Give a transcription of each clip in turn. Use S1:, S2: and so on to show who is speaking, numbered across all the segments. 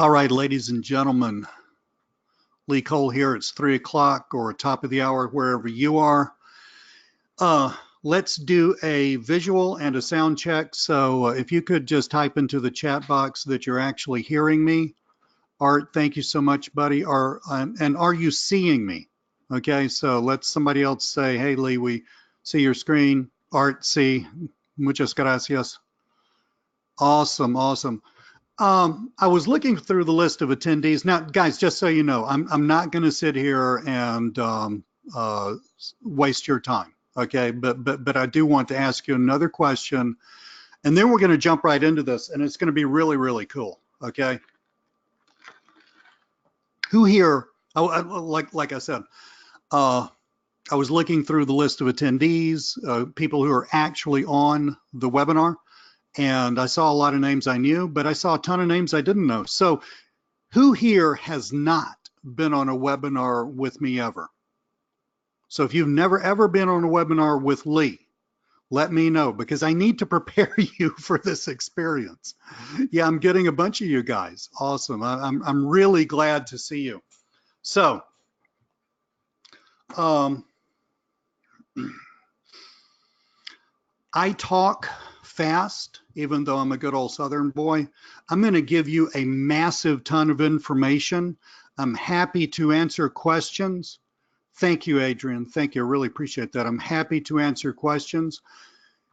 S1: All right, ladies and gentlemen, Lee Cole here. It's 3 o'clock or top of the hour, wherever you are. Let's do a visual and a sound check. So if you could just type into the chat box that you're actually hearing me. Art, thank you so much, buddy. And are you seeing me? Okay, so let somebody else say, hey, Lee, we see your screen. Art, see. Muchas gracias. Awesome, awesome. I was looking through the list of attendees. Now, guys, just so you know, I'm not going to sit here and waste your time, okay? But I do want to ask you another question, and then we're going to jump right into this, and it's going to be really, really cool, okay? Who here? Like I said, I was looking through the list of attendees, people who are actually on the webinar. And I saw a lot of names I knew, but I saw a ton of names I didn't know. So who here has not been on a webinar with me ever? So if you've never, ever been on a webinar with Lee, let me know, because I need to prepare you for this experience. Yeah, I'm getting a bunch of you guys. Awesome. I'm really glad to see you. So, I talk fast, even though I'm a good old Southern boy. I'm going to give you a massive ton of information. I'm happy to answer questions. Thank you, Adrian. Thank you. I really appreciate that. I'm happy to answer questions.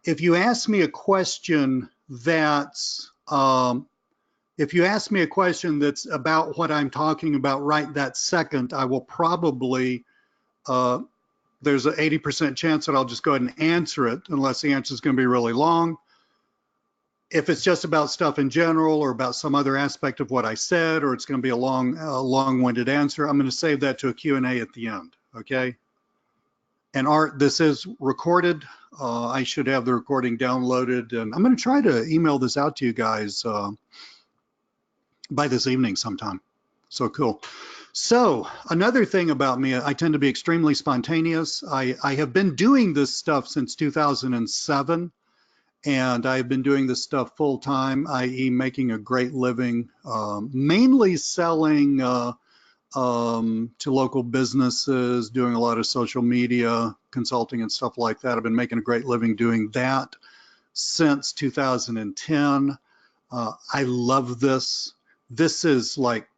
S1: If you ask me a question that's about what I'm talking about right that second, I will probably there's an 80% chance that I'll just go ahead and answer it, unless the answer is going to be really long. If it's just about stuff in general or about some other aspect of what I said, or it's going to be a long-winded answer, I'm going to save that to a Q&A at the end, okay? And Art, this is recorded. I should have the recording downloaded, and I'm going to try to email this out to you guys by this evening sometime. So cool. So another thing about me, I tend to be extremely spontaneous. I have been doing this stuff since 2007, and I've been doing this stuff full time, i.e. making a great living, mainly selling to local businesses, doing a lot of social media consulting and stuff like that. I've been making a great living doing that since 2010. I love this. This is like,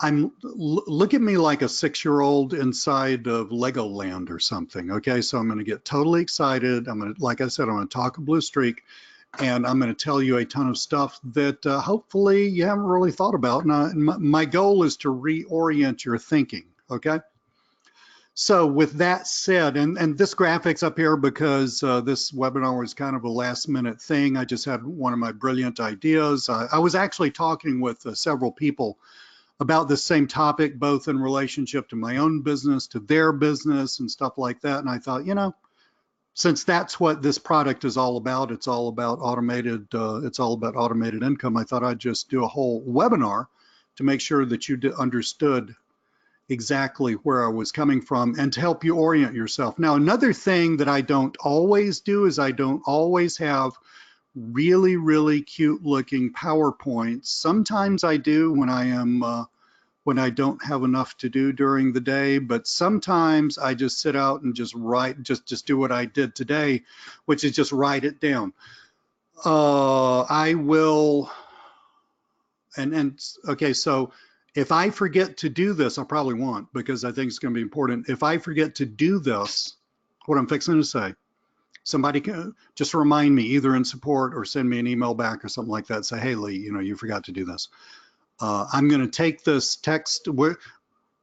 S1: look at me like a 6-year-old inside of Legoland or something. Okay, so I'm going to get totally excited. Like I said, I'm going to talk a blue streak, and I'm going to tell you a ton of stuff that hopefully you haven't really thought about. And my goal is to reorient your thinking. Okay. So with that said, and this graphic's up here because this webinar was kind of a last-minute thing. I just had one of my brilliant ideas. I was actually talking with several people about this same topic, both in relationship to my own business, to their business, and stuff like that. And I thought, you know, since that's what this product is all about, it's all about automated income, I thought I'd just do a whole webinar to make sure that you understood exactly where I was coming from and to help you orient yourself. Now, another thing that I don't always do is I don't always have really, really cute looking PowerPoints. Sometimes I do when I don't have enough to do during the day, but sometimes I just sit out and just write, just do what I did today, which is just write it down. I will, okay, so if I forget to do this, I probably won't, because I think it's going to be important. If I forget to do this, what I'm fixing to say, somebody can just remind me, either in support or send me an email back or something like that. Say, hey, Lee, you know, you forgot to do this. I'm going to take this text. We're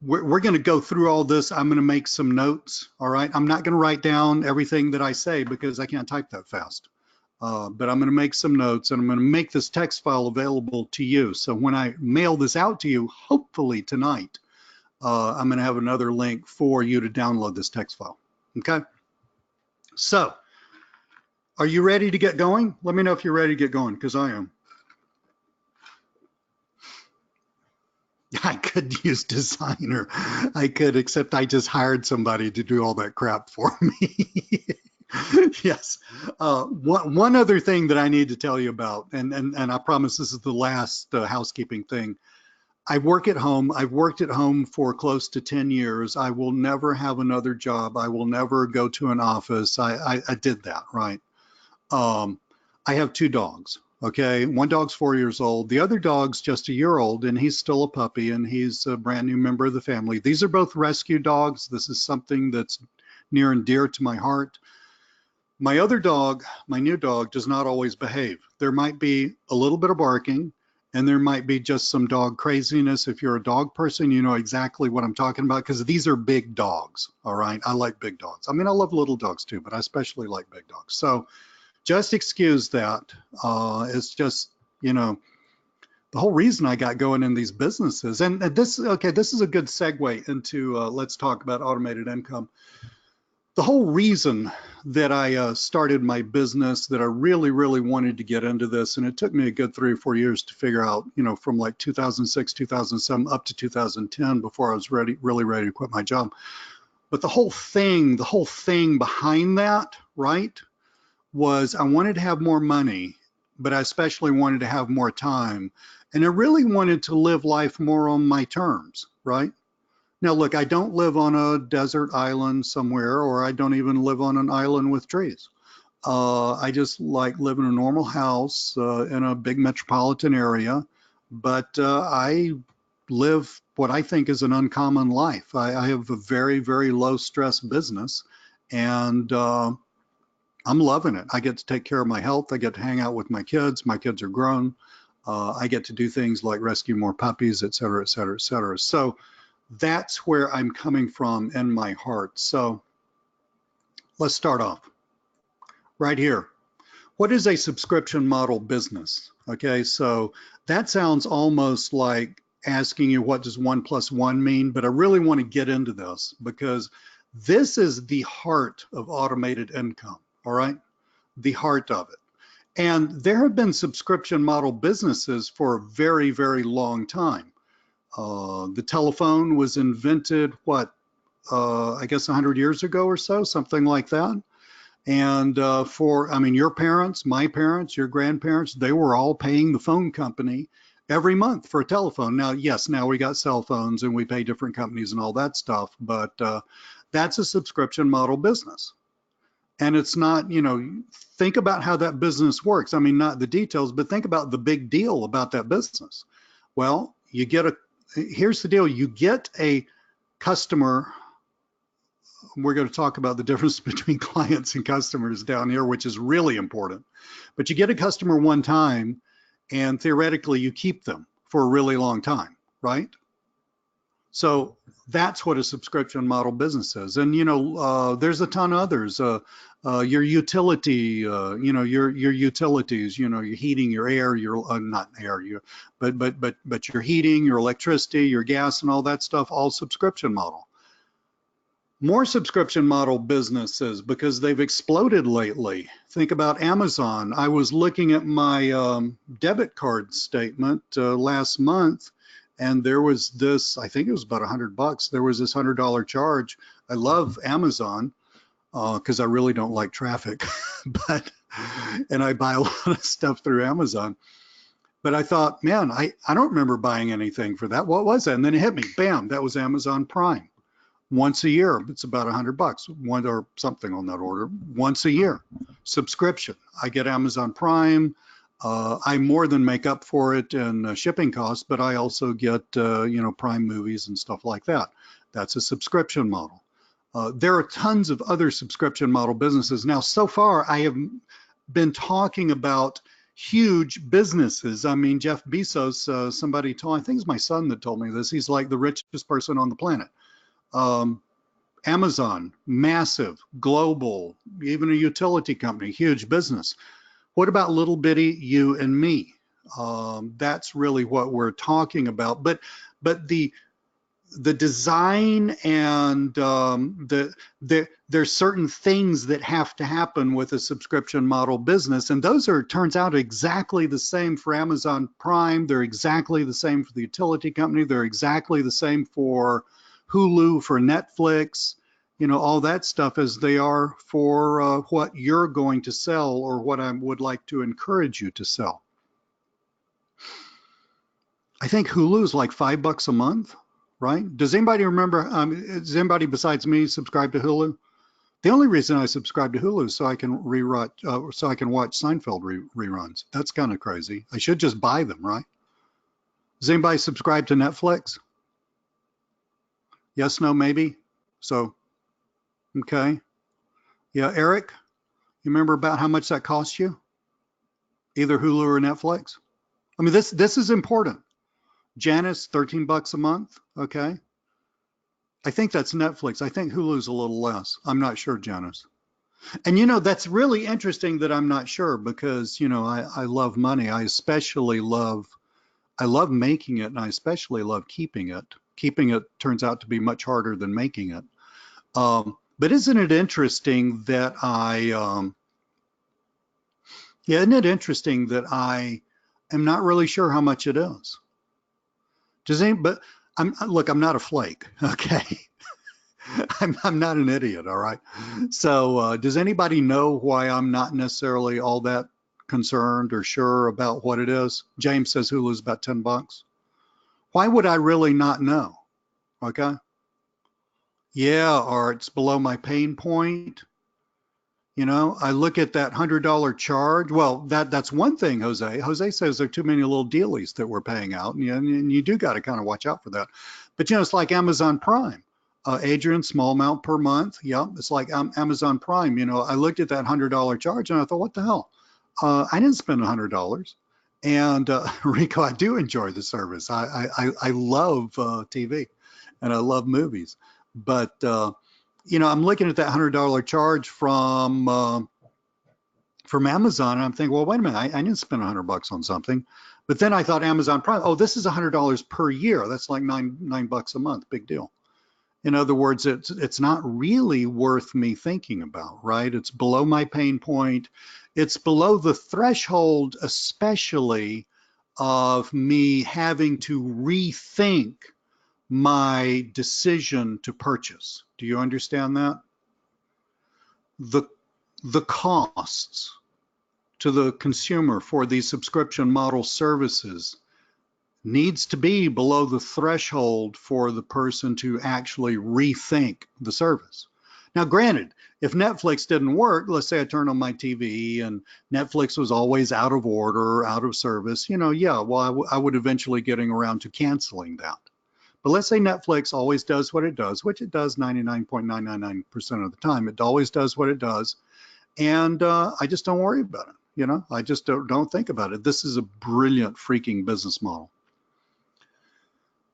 S1: going to go through all this. I'm going to make some notes. All right. I'm not going to write down everything that I say because I can't type that fast. But I'm going to make some notes, and I'm going to make this text file available to you. So when I mail this out to you, hopefully tonight, I'm going to have another link for you to download this text file. Okay. So, are you ready to get going? Let me know if you're ready to get going, because I am. I could use designer. I could, except I just hired somebody to do all that crap for me. Yes. One other thing that I need to tell you about, and I promise this is the last housekeeping thing. I work at home. I've worked at home for close to 10 years. I will never have another job. I will never go to an office. I did that, right? Um, I have two dogs. Okay. One dog's 4 years old. The other dog's just a year old, and he's still a puppy, and he's a brand new member of the family. These are both rescue dogs. This is something that's near and dear to my heart. My other dog, my new dog, does not always behave. There might be a little bit of barking, and there might be just some dog craziness. If you're a dog person, you know exactly what I'm talking about, because these are big dogs. All right. I like big dogs. I mean, I love little dogs too, but I especially like big dogs. So just excuse that. It's just, you know, the whole reason I got going in these businesses. And this, okay, this is a good segue into let's talk about automated income. The whole reason that I started my business, that I really, really wanted to get into this, and it took me a good 3 or 4 years to figure out, you know, from like 2006, 2007 up to 2010 before I was really ready to quit my job. But the whole thing behind that, right, was I wanted to have more money, but I especially wanted to have more time. And I really wanted to live life more on my terms, right? Now, look, I don't live on a desert island somewhere, or I don't even live on an island with trees. I just like live in a normal house in a big metropolitan area, but I live what I think is an uncommon life. I have a very, very low stress business, and I'm loving it. I get to take care of my health. I get to hang out with my kids. My kids are grown. I get to do things like rescue more puppies, et cetera, et cetera, et cetera. So that's where I'm coming from in my heart. So let's start off right here. What is a subscription model business? Okay, so that sounds almost like asking you what does 1 + 1 mean, but I really want to get into this because this is the heart of automated income, all right? The heart of it. And there have been subscription model businesses for a very, very long time. The telephone was invented, what, I guess 100 years ago or so, something like that. And I mean, your parents, my parents, your grandparents, they were all paying the phone company every month for a telephone. Now, yes, now we got cell phones and we pay different companies and all that stuff, but that's a subscription model business. And it's not, you know, think about how that business works. I mean, not the details, but think about the big deal about that business. Well, here's the deal, you get a customer. We're going to talk about the difference between clients and customers down here, which is really important. But you get a customer one time, and theoretically, you keep them for a really long time, right? So that's what a subscription model business is. And, you know, there's a ton of others. Your utility, you know, your utilities, you know, your heating, your air, your not air, but your heating, your electricity, your gas, and all that stuff, all subscription model. More subscription model businesses because they've exploded lately. Think about Amazon. I was looking at my debit card statement last month, and there was this, I think it was about $100. There was this $100 charge. I love Amazon because I really don't like traffic, and I buy a lot of stuff through Amazon. But I thought, man, I don't remember buying anything for that. What was that? And then it hit me, bam, that was Amazon Prime. Once a year, it's about $100, one or something on that order. Once a year, subscription. I get Amazon Prime. I more than make up for it in shipping costs, but I also get you know, Prime movies and stuff like that. That's a subscription model. There are tons of other subscription model businesses. Now, so far, I have been talking about huge businesses. I mean, Jeff Bezos, somebody told, I think it's my son that told me this. He's like the richest person on the planet. Amazon, massive, global, even a utility company, huge business. What about little bitty you and me? That's really what we're talking about. But the design and there's certain things that have to happen with a subscription model business, and those are, turns out, exactly the same for Amazon Prime. They're exactly the same for the utility company. They're exactly the same for Hulu, for Netflix, you know, all that stuff, as they are for what you're going to sell or what I would like to encourage you to sell. I think Hulu's like $5 a month, right? Does anybody remember, does anybody besides me subscribe to Hulu? The only reason I subscribe to Hulu is so I can so I can watch Seinfeld reruns. That's kind of crazy. I should just buy them, right? Does anybody subscribe to Netflix? Yes, no, maybe. So, okay. Yeah, Eric, you remember about how much that cost you? Either Hulu or Netflix? I mean, this is important. Janice, $13 a month. Okay. I think that's Netflix. I think Hulu's a little less. I'm not sure, Janice. And that's really interesting that I'm not sure because, I love money. I love making it and I especially love keeping it. Keeping it turns out to be much harder than making it. But isn't it interesting that yeah, isn't it interesting that I am not really sure how much it is? But I'm not a flake, okay? I'm not an idiot, all right? So, does anybody know why I'm not necessarily all that concerned or sure about what it is? James says Hulu's about $10. Why would I really not know? Okay. Yeah, or it's below my pain point. I look at that $100 charge. Well, that's one thing, Jose. Jose says there are too many little dealies that we're paying out, and you do got to kind of watch out for that. But it's like Amazon Prime. Adrian, small amount per month. Yeah, it's like Amazon Prime. I looked at that $100 charge and I thought, what the hell? I didn't spend $100. And Rico, I do enjoy the service. I love TV and I love movies, but I'm looking at that $100 charge from Amazon, and I'm thinking, well, wait a minute, I didn't spend $100 on something. But then I thought Amazon Prime, oh, this is $100 per year. That's like $9 a month, big deal. In other words, it's not really worth me thinking about, right? It's below my pain point. It's below the threshold, especially of me having to rethink my decision to purchase. Do you understand that? The the costs to the consumer for these subscription model services needs to be below the threshold for the person to actually rethink the service. Now, granted, if Netflix didn't work, let's say I turned on my TV and Netflix was always out of order, out of service, yeah, well, I would eventually getting around to canceling that. But let's say Netflix always does what it does, which it does 99.999% of the time. It always does what it does. And I just don't worry about it. I just don't think about it. This is a brilliant freaking business model.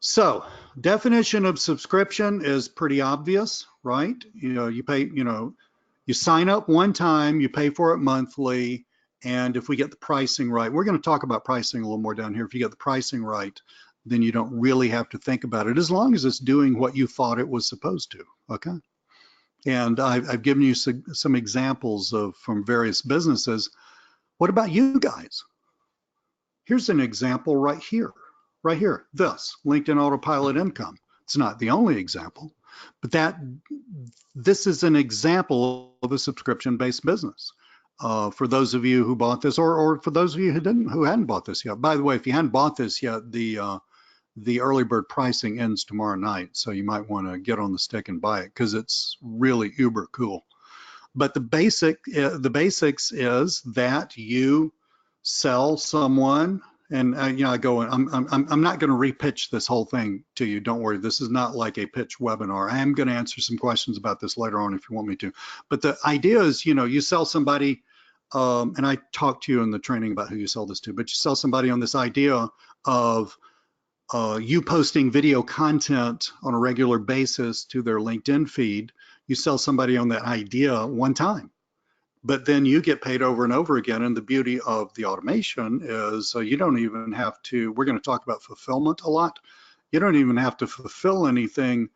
S1: So, definition of subscription is pretty obvious, right? You pay, you sign up one time, you pay for it monthly, and if we get the pricing right, we're going to talk about pricing a little more down here. If you get the pricing right, then you don't really have to think about it as long as it's doing what you thought it was supposed to, okay? And I've given you some examples from various businesses. What about you guys? Here's an example right here. Right here, this LinkedIn Autopilot income. It's not the only example, but this is an example of a subscription-based business. For those of you who bought this, or for those of you who hadn't bought this yet. By the way, if you hadn't bought this yet, the early bird pricing ends tomorrow night, so you might want to get on the stick and buy it because it's really uber cool. But the basics is that you sell someone. And I go, I'm not going to repitch this whole thing to you. Don't worry. This is not like a pitch webinar. I am going to answer some questions about this later on if you want me to. But the idea is, you sell somebody, and I talked to you in the training about who you sell this to, but you sell somebody on this idea of you posting video content on a regular basis to their LinkedIn feed. You sell somebody on that idea one time. But then you get paid over and over again. And the beauty of the automation is you don't even have to, we're going to talk about fulfillment a lot. You don't even have to fulfill anything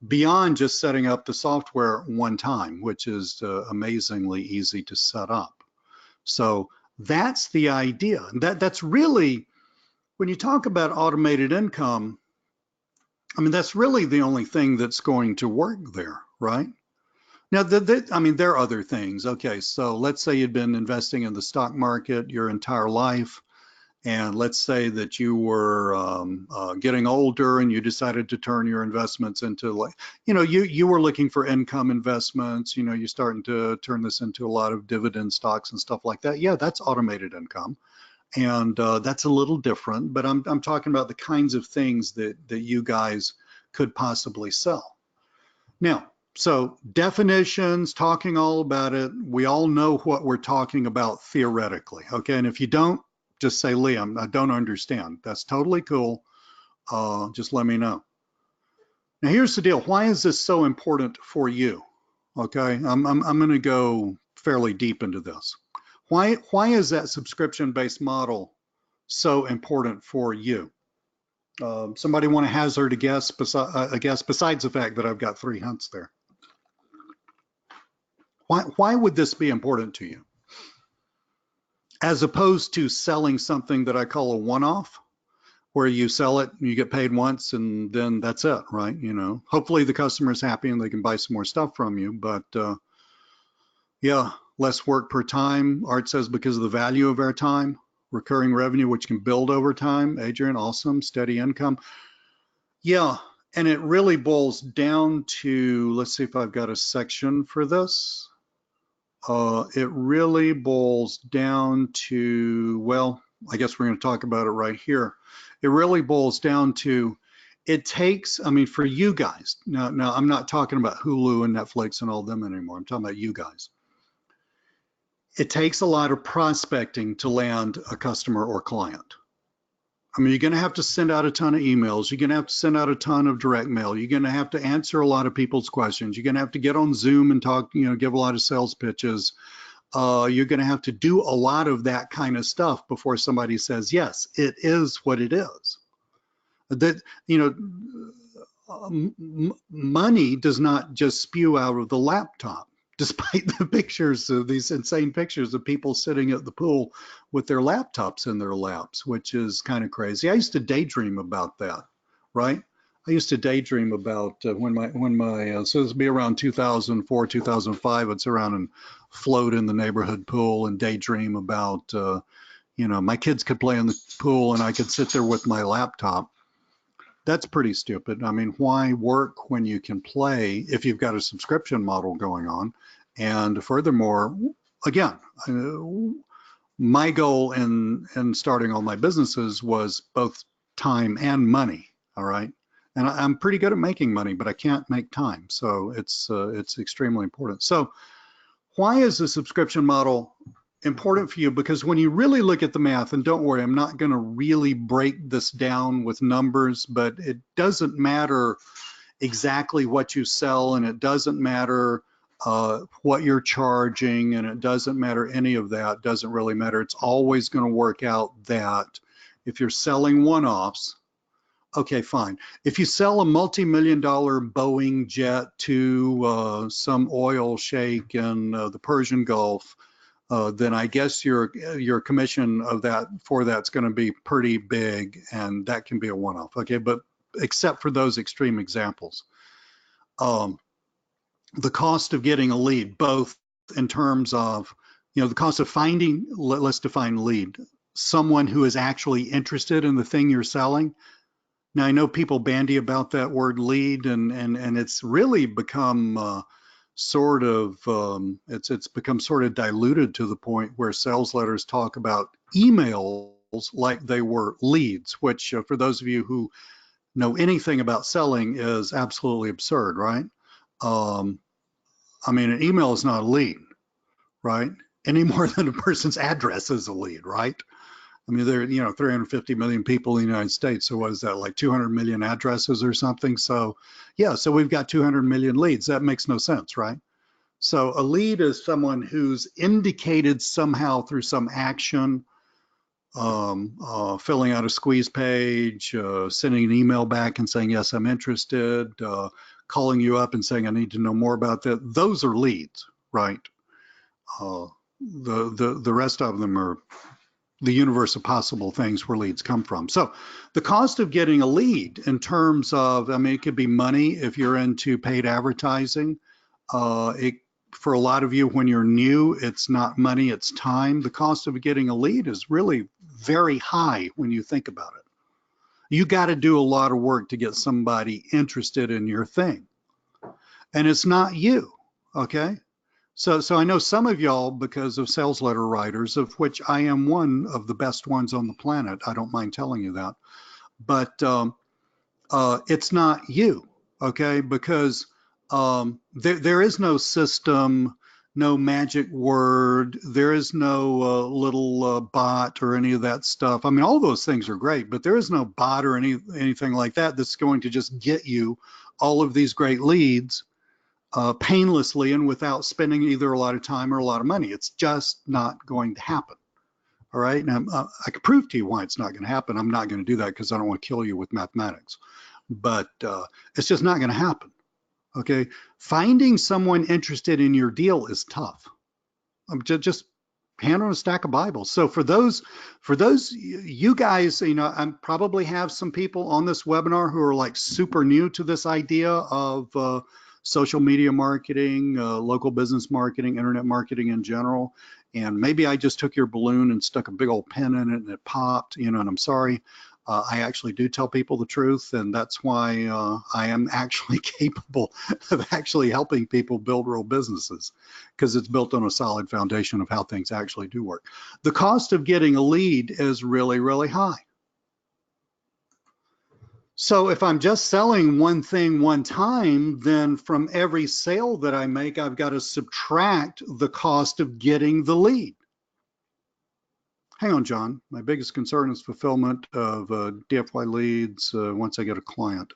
S1: beyond just setting up the software one time, which is amazingly easy to set up. So that's the idea. And that's really, when you talk about automated income, I mean, that's really the only thing that's going to work there, right? Now, there are other things. Okay, so let's say you'd been investing in the stock market your entire life, And let's say that you were getting older and you decided to turn your investments into, like, you were looking for income investments, you're starting to turn this into a lot of dividend stocks and stuff like that. Yeah, that's automated income. And that's a little different, but I'm talking about the kinds of things that you guys could possibly sell. Now, so definitions, talking all about it, we all know what we're talking about theoretically, okay? And if you don't, just say, Liam, I don't understand. That's totally cool. Just let me know. Now, here's the deal. Why is this so important for you? Okay, I'm going to go fairly deep into this. Why is that subscription-based model so important for you? Somebody want to hazard a guess, besides the fact that I've got 3 hints there? Why would this be important to you? As opposed to selling something that I call a one-off, where you sell it, you get paid once, and then that's it, right? Hopefully the customer's happy and they can buy some more stuff from you. But yeah, less work per time. Art says because of the value of our time, recurring revenue, which can build over time. Adrian, awesome, steady income. Yeah, and it really boils down to, let's see if I've got a section for this. It really boils down to, well, I guess we're going to talk about it right here. It really boils down to, it takes, I mean, for you guys, now I'm not talking about Hulu and Netflix and all them anymore. I'm talking about you guys. It takes a lot of prospecting to land a customer or client. I mean, you're going to have to send out a ton of emails. You're going to have to send out a ton of direct mail. You're going to have to answer a lot of people's questions. You're going to have to get on Zoom and talk, give a lot of sales pitches. You're going to have to do a lot of that kind of stuff before somebody says, yes, it is what it is. That, money does not just spew out of the laptop, despite the pictures of these insane pictures of people sitting at the pool with their laptops in their laps, which is kind of crazy. I used to daydream about that, right? I used to daydream about when my so this would be around 2004, 2005, I'd sit around and float in the neighborhood pool and daydream about, my kids could play in the pool and I could sit there with my laptop. That's pretty stupid. I mean, why work when you can play if you've got a subscription model going on? And furthermore, again, my goal in starting all my businesses was both time and money. All right. And I'm pretty good at making money, but I can't make time. So it's extremely important. So why is the subscription model important for you? Because when you really look at the math, and don't worry, I'm not going to really break this down with numbers, but it doesn't matter exactly what you sell, and it doesn't matter what you're charging, and it doesn't matter any of that. Doesn't really matter. It's always going to work out that if you're selling one-offs, okay, fine. If you sell a multi-million-dollar Boeing jet to some oil sheik in the Persian Gulf, then I guess your commission of that's going to be pretty big, and that can be a one-off. Okay, but except for those extreme examples, the cost of getting a lead, both in terms of the cost of finding, let's define lead, someone who is actually interested in the thing you're selling. Now I know people bandy about that word lead, and it's really become it's become sort of diluted to the point where sales letters talk about emails like they were leads, which for those of you who know anything about selling is absolutely absurd, right? I mean, an email is not a lead, right? Any more than a person's address is a lead, right? I mean, there are 350 million people in the United States. So what is that, like 200 million addresses or something? So yeah, so we've got 200 million leads. That makes no sense, right? So a lead is someone who's indicated somehow through some action, filling out a squeeze page, sending an email back and saying, yes, I'm interested, calling you up and saying, I need to know more about that. Those are leads, right? The rest of them are the universe of possible things where leads come from. So the cost of getting a lead in terms of, I mean, it could be money if you're into paid advertising. For a lot of you, when you're new, it's not money, it's time. The cost of getting a lead is really very high when you think about it. You got to do a lot of work to get somebody interested in your thing. And it's not you, okay? So I know some of y'all, because of sales letter writers, of which I am one of the best ones on the planet. I don't mind telling you that. But it's not you, okay? Because there is no system, no magic word. There is no little bot or any of that stuff. I mean, all those things are great, but there is no bot or anything like that that's going to just get you all of these great leads painlessly and without spending either a lot of time or a lot of money. It's just not going to happen. All right. Now, I can prove to you why it's not going to happen. I'm not going to do that because I don't want to kill you with mathematics, but it's just not going to happen. Okay. Finding someone interested in your deal is tough. Just hand on a stack of Bibles. So for those you guys, I probably have some people on this webinar who are like super new to this idea of social media marketing, local business marketing, internet marketing in general. And maybe I just took your balloon and stuck a big old pin in it and it popped, and I'm sorry. I actually do tell people the truth, and that's why I am actually capable of actually helping people build real businesses, because it's built on a solid foundation of how things actually do work. The cost of getting a lead is really, really high. So if I'm just selling one thing one time, then from every sale that I make, I've got to subtract the cost of getting the lead. Hang on, John. My biggest concern is fulfillment of DFY leads once I get a client.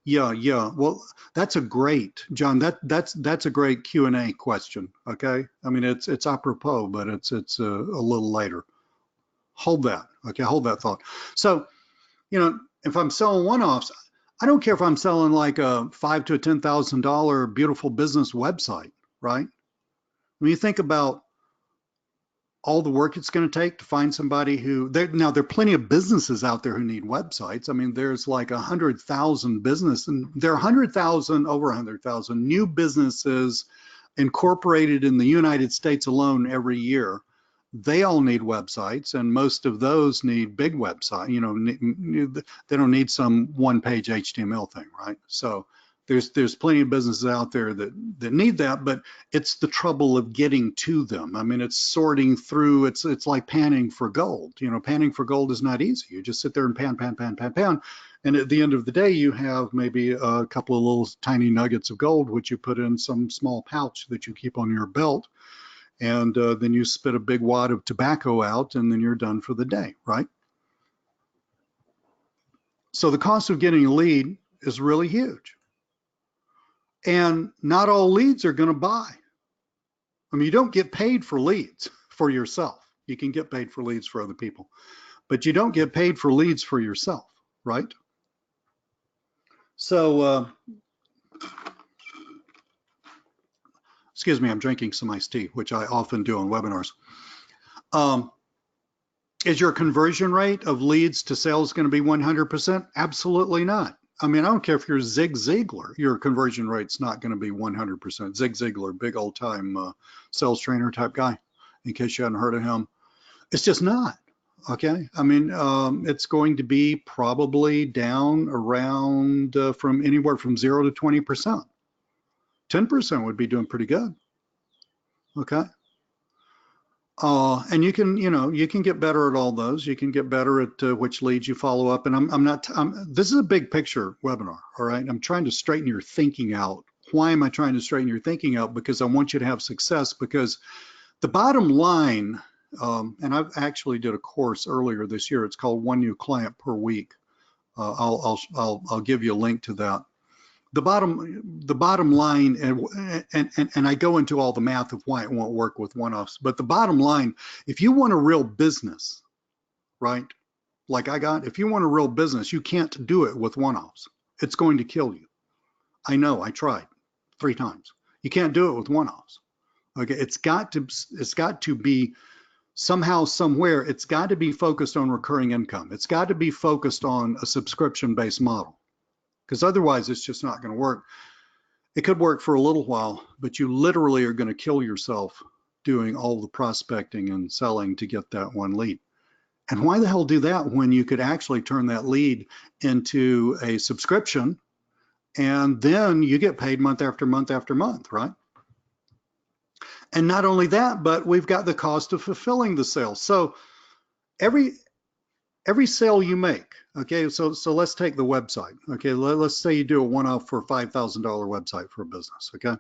S1: Yeah. Well, that's a great, John. That's a great Q&A question. Okay. I mean, it's apropos, but it's a little later. Hold that. Okay. Hold that thought. So, if I'm selling one-offs, I don't care if I'm selling like a $5,000 to a $10,000 beautiful business website, right? When you think about all the work it's going to take to find somebody who, now there are plenty of businesses out there who need websites. I mean, there's like 100,000 business, and there are over 100,000 new businesses incorporated in the United States alone every year. They all need websites, and most of those need big websites. They don't need some one-page HTML thing, right? So there's plenty of businesses out there that need that, but it's the trouble of getting to them. I mean, it's sorting through. It's like panning for gold. Panning for gold is not easy. You just sit there and pan, and at the end of the day, you have maybe a couple of little tiny nuggets of gold, which you put in some small pouch that you keep on your belt. And then you spit a big wad of tobacco out, and then you're done for the day, right? So the cost of getting a lead is really huge. And not all leads are going to buy. I mean, you don't get paid for leads for yourself. You can get paid for leads for other people, but you don't get paid for leads for yourself, right? So, excuse me, I'm drinking some iced tea, which I often do on webinars. Is your conversion rate of leads to sales going to be 100%? Absolutely not. I mean, I don't care if you're Zig Ziglar, your conversion rate's not going to be 100%. Zig Ziglar, big old time sales trainer type guy, in case you hadn't heard of him. It's just not, okay? I mean, it's going to be probably down around from anywhere from 0 to 20%. 10% would be doing pretty good, okay? And you can get better at all those. You can get better at which leads you follow up. And this is a big picture webinar, all right? I'm trying to straighten your thinking out. Why am I trying to straighten your thinking out? Because I want you to have success, because the bottom line, and I've actually did a course earlier this year. It's called One New Client Per Week. I'll give you a link to that. The bottom line, and I go into all the math of why it won't work with one-offs, but the bottom line, if you want a real business, right, like I got, if you want a real business, you can't do it with one-offs. It's going to kill you. I know, I tried 3 times. You can't do it with one-offs. Okay, it's got to be somehow, somewhere, it's got to be focused on recurring income. It's got to be focused on a subscription-based model, because otherwise it's just not going to work. It could work for a little while, but you literally are going to kill yourself doing all the prospecting and selling to get that one lead. And why the hell do that when you could actually turn that lead into a subscription and then you get paid month after month after month, right? And not only that, but we've got the cost of fulfilling the sale. So every sale you make, okay, so let's take the website. Okay, let's say you do a one-off for a $5,000 website for a business, okay?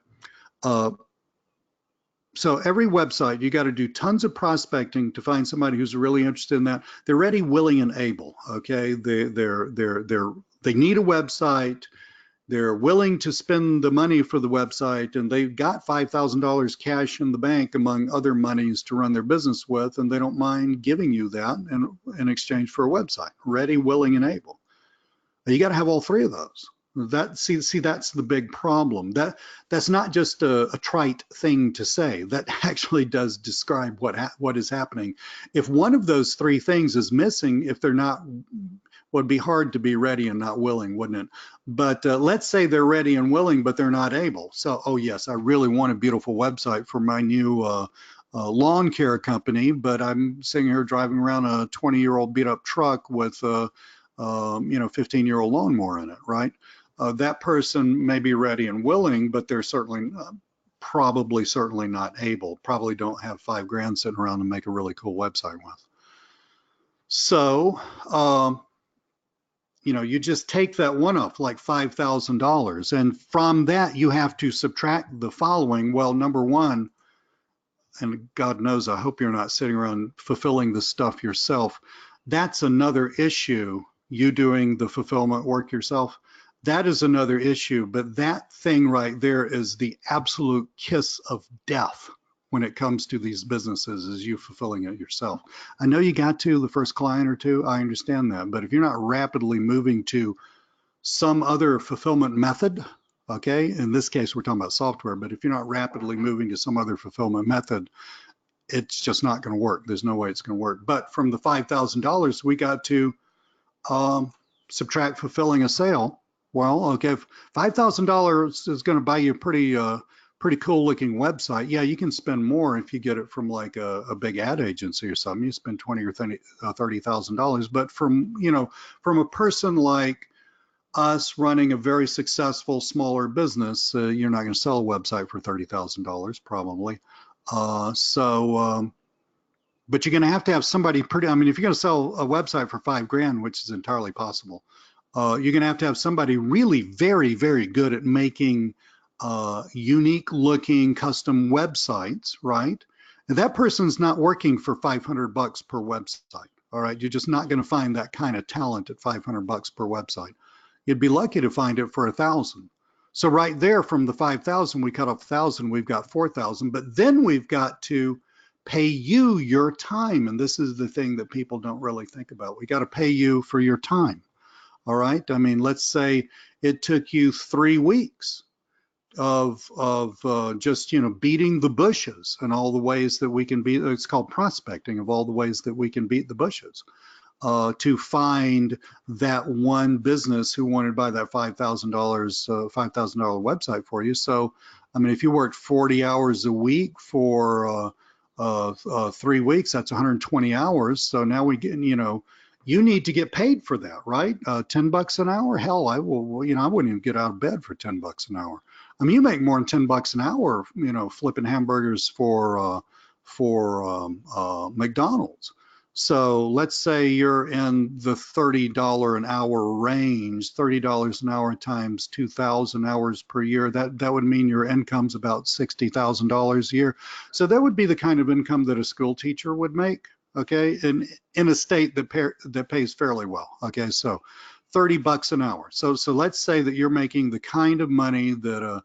S1: So every website, you got to do tons of prospecting to find somebody who's really interested in that. They're ready, willing, and able, okay? They need a website. They're willing to spend the money for the website, and they've got $5,000 cash in the bank among other monies to run their business with, and they don't mind giving you that in exchange for a website. Ready, willing, and able. You got to have all three of those. See, that's the big problem. That's not just a trite thing to say. That actually does describe what is happening. If one of those three things is missing, if they're not, would be hard to be ready and not willing, wouldn't it? But let's say they're ready and willing, but they're not able. So, oh yes, I really want a beautiful website for my new lawn care company, but I'm sitting here driving around a 20-year-old beat up truck with 15-year-old lawnmower in it, right? That person may be ready and willing, but they're certainly certainly not able, probably don't have $5,000 sitting around to make a really cool website with. So, you just take that one off, like $5,000, and from that you have to subtract the following. Well, number one, and God knows, I hope you're not sitting around fulfilling the stuff yourself. That's another issue, you doing the fulfillment work yourself. That is another issue, but that thing right there is the absolute kiss of death when it comes to these businesses, is you fulfilling it yourself. I know you got to the first client or two, I understand that, but if you're not rapidly moving to some other fulfillment method, okay, in this case we're talking about software, but if you're not rapidly moving to some other fulfillment method, it's just not going to work. There's no way it's going to work. But from the $5,000, we got to subtract fulfilling a sale. Well, okay, if $5,000 is going to buy you a pretty cool looking website, yeah, you can spend more if you get it from like a big ad agency or something. You spend $20,000 or $30,000. But from a person like us running a very successful smaller business, you're not going to sell a website for $30,000 probably. But you're going to have somebody pretty, I mean, if you're going to sell a website for $5,000, which is entirely possible, you're going to have somebody really very, very good at making unique looking custom websites, right? And that person's not working for $500 per website. All right. You're just not going to find that kind of talent at $500 per website. You'd be lucky to find it for $1,000. So right there from the 5,000, we cut off 1,000, we've got 4,000, but then we've got to pay you your time. And this is the thing that people don't really think about. We got to pay you for your time. All right. I mean, let's say it took you 3 weeks of just, beating the bushes and all the ways that we can beat, it's called prospecting, of all the ways that we can beat the bushes. To find that one business who wanted to buy that $5,000 website for you. So, I mean, if you worked 40 hours a week for 3 weeks, that's 120 hours. So now we get, you need to get paid for that, right? $10 an hour? Hell, I wouldn't even get out of bed for $10 an hour. I mean, you make more than $10 an hour, flipping hamburgers for McDonald's. So let's say you're in the $30 an hour range, $30 an hour times 2,000 hours per year. That would mean your income's about $60,000 a year. So that would be the kind of income that a school teacher would make, okay, in a state that pays fairly well, okay, so $30 an hour. So let's say that you're making the kind of money that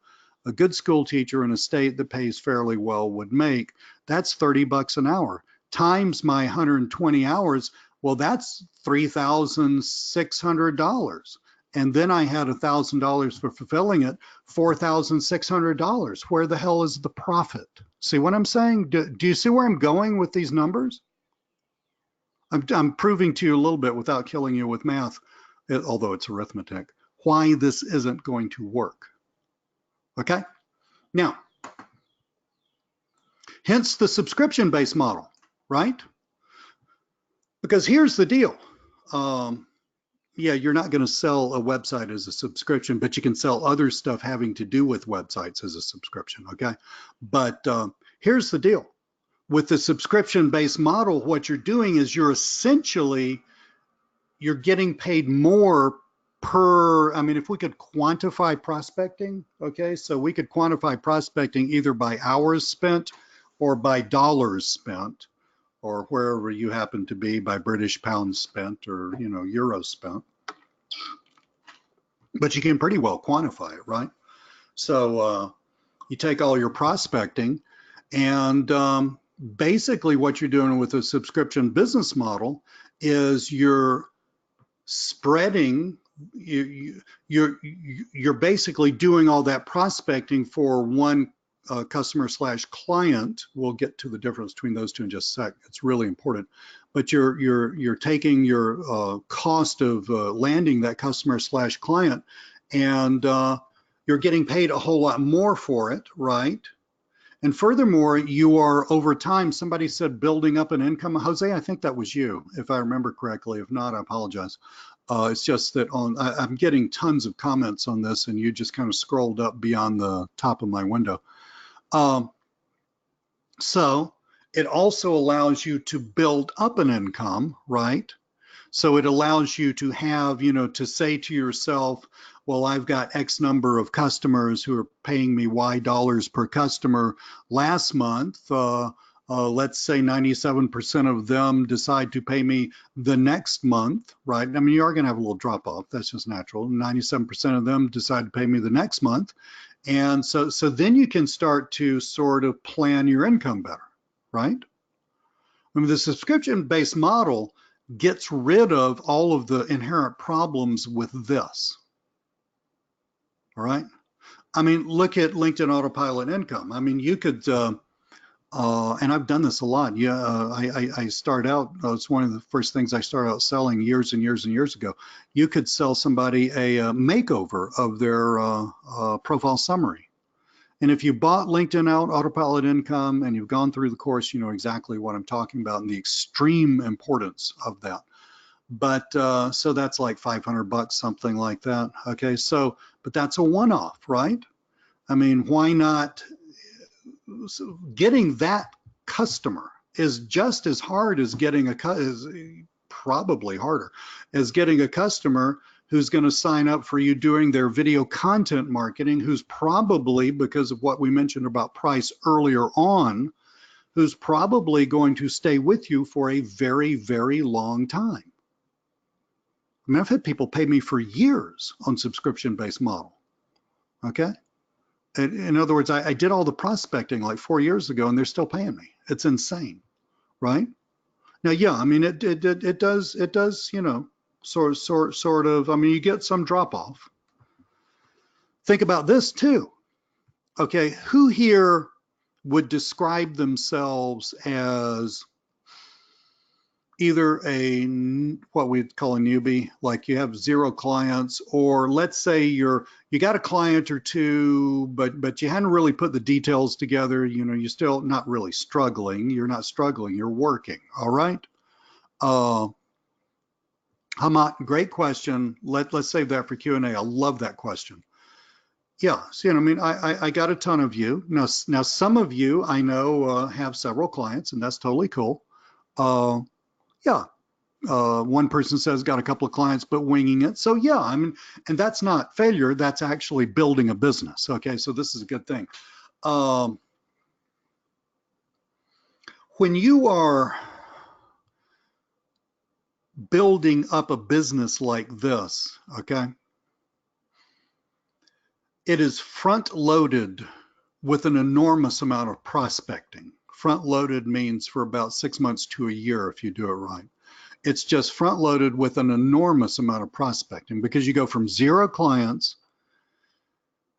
S1: a good school teacher in a state that pays fairly well would make. That's $30 an hour. Times my 120 hours, well, that's $3,600. And then I had $1,000 for fulfilling it, $4,600. Where the hell is the profit? See what I'm saying? Do you see where I'm going with these numbers? I'm proving to you a little bit without killing you with math, although it's arithmetic, why this isn't going to work. Okay? Now, hence the subscription-based model, right? Because here's the deal. Yeah, you're not going to sell a website as a subscription, but you can sell other stuff having to do with websites as a subscription, okay? But here's the deal. With the subscription-based model, what you're doing is you're getting paid more per, I mean, if we could quantify prospecting, okay, so we could quantify prospecting either by hours spent or by dollars spent, or wherever you happen to be, by British pounds spent or, you know, euros spent. But you can pretty well quantify it, right? So you take all your prospecting and basically what you're doing with a subscription business model is you're spreading, you're basically doing all that prospecting for one customer slash client. We'll get to the difference between those two in just a sec. It's really important. But you're taking your cost of landing that customer slash client, and you're getting paid a whole lot more for it, right? And furthermore, you are over time, somebody said building up an income. Jose, I think that was you, if I remember correctly. If not, I apologize. It's just that I'm getting tons of comments on this, and you just kind of scrolled up beyond the top of my window. So it also allows you to build up an income, right? So it allows you to have, you know, to say to yourself, well, I've got X number of customers who are paying me Y dollars per customer last month. Let's say 97% of them decide to pay me the next month, right? I mean, you are going to have a little drop off. That's just natural. 97% of them decide to pay me the next month. And so then you can start to sort of plan your income better, right? I mean, the subscription-based model gets rid of all of the inherent problems with this, all right? I mean, look at LinkedIn Autopilot income. I mean, you could, and I've done this a lot. Yeah, I start out, it's one of the first things I started out selling years and years and years ago. You could sell somebody a makeover of their profile summary. And if you bought LinkedIn Autopilot income and you've gone through the course, you know exactly what I'm talking about and the extreme importance of that. But so that's like $500, something like that. Okay, so, but that's a one-off, right? I mean, why not? Getting that customer is just as hard as getting is probably harder as getting a customer who's going to sign up for you doing their video content marketing, who's probably, because of what we mentioned about price earlier on, who's probably going to stay with you for a very, very long time. I mean, I've had people pay me for years on subscription-based model, okay? In other words, I did all the prospecting like 4 years ago and they're still paying me. It's insane, right? Now, yeah, I mean, it does, you know, sort of, I mean, you get some drop off. Think about this too. Okay, who here would describe themselves as either what we'd call a newbie, like you have 0 clients, or let's say you got a client or two, but you hadn't really put the details together. You know, you're still not really struggling. You're not struggling. You're working. All right. Hamat, great question. Let's save that for Q&A. I love that question. Yeah, so, you know, I mean, I got a ton of you. Now some of you I know have several clients, and that's totally cool. Yeah, one person says got a couple of clients, but winging it. So yeah, I mean, and that's not failure. That's actually building a business. Okay, so this is a good thing. When you are building up a business like this, okay, it is front loaded with an enormous amount of prospecting. Front loaded means for about 6 months to a year if you do it right. It's just front loaded with an enormous amount of prospecting because you go from 0 clients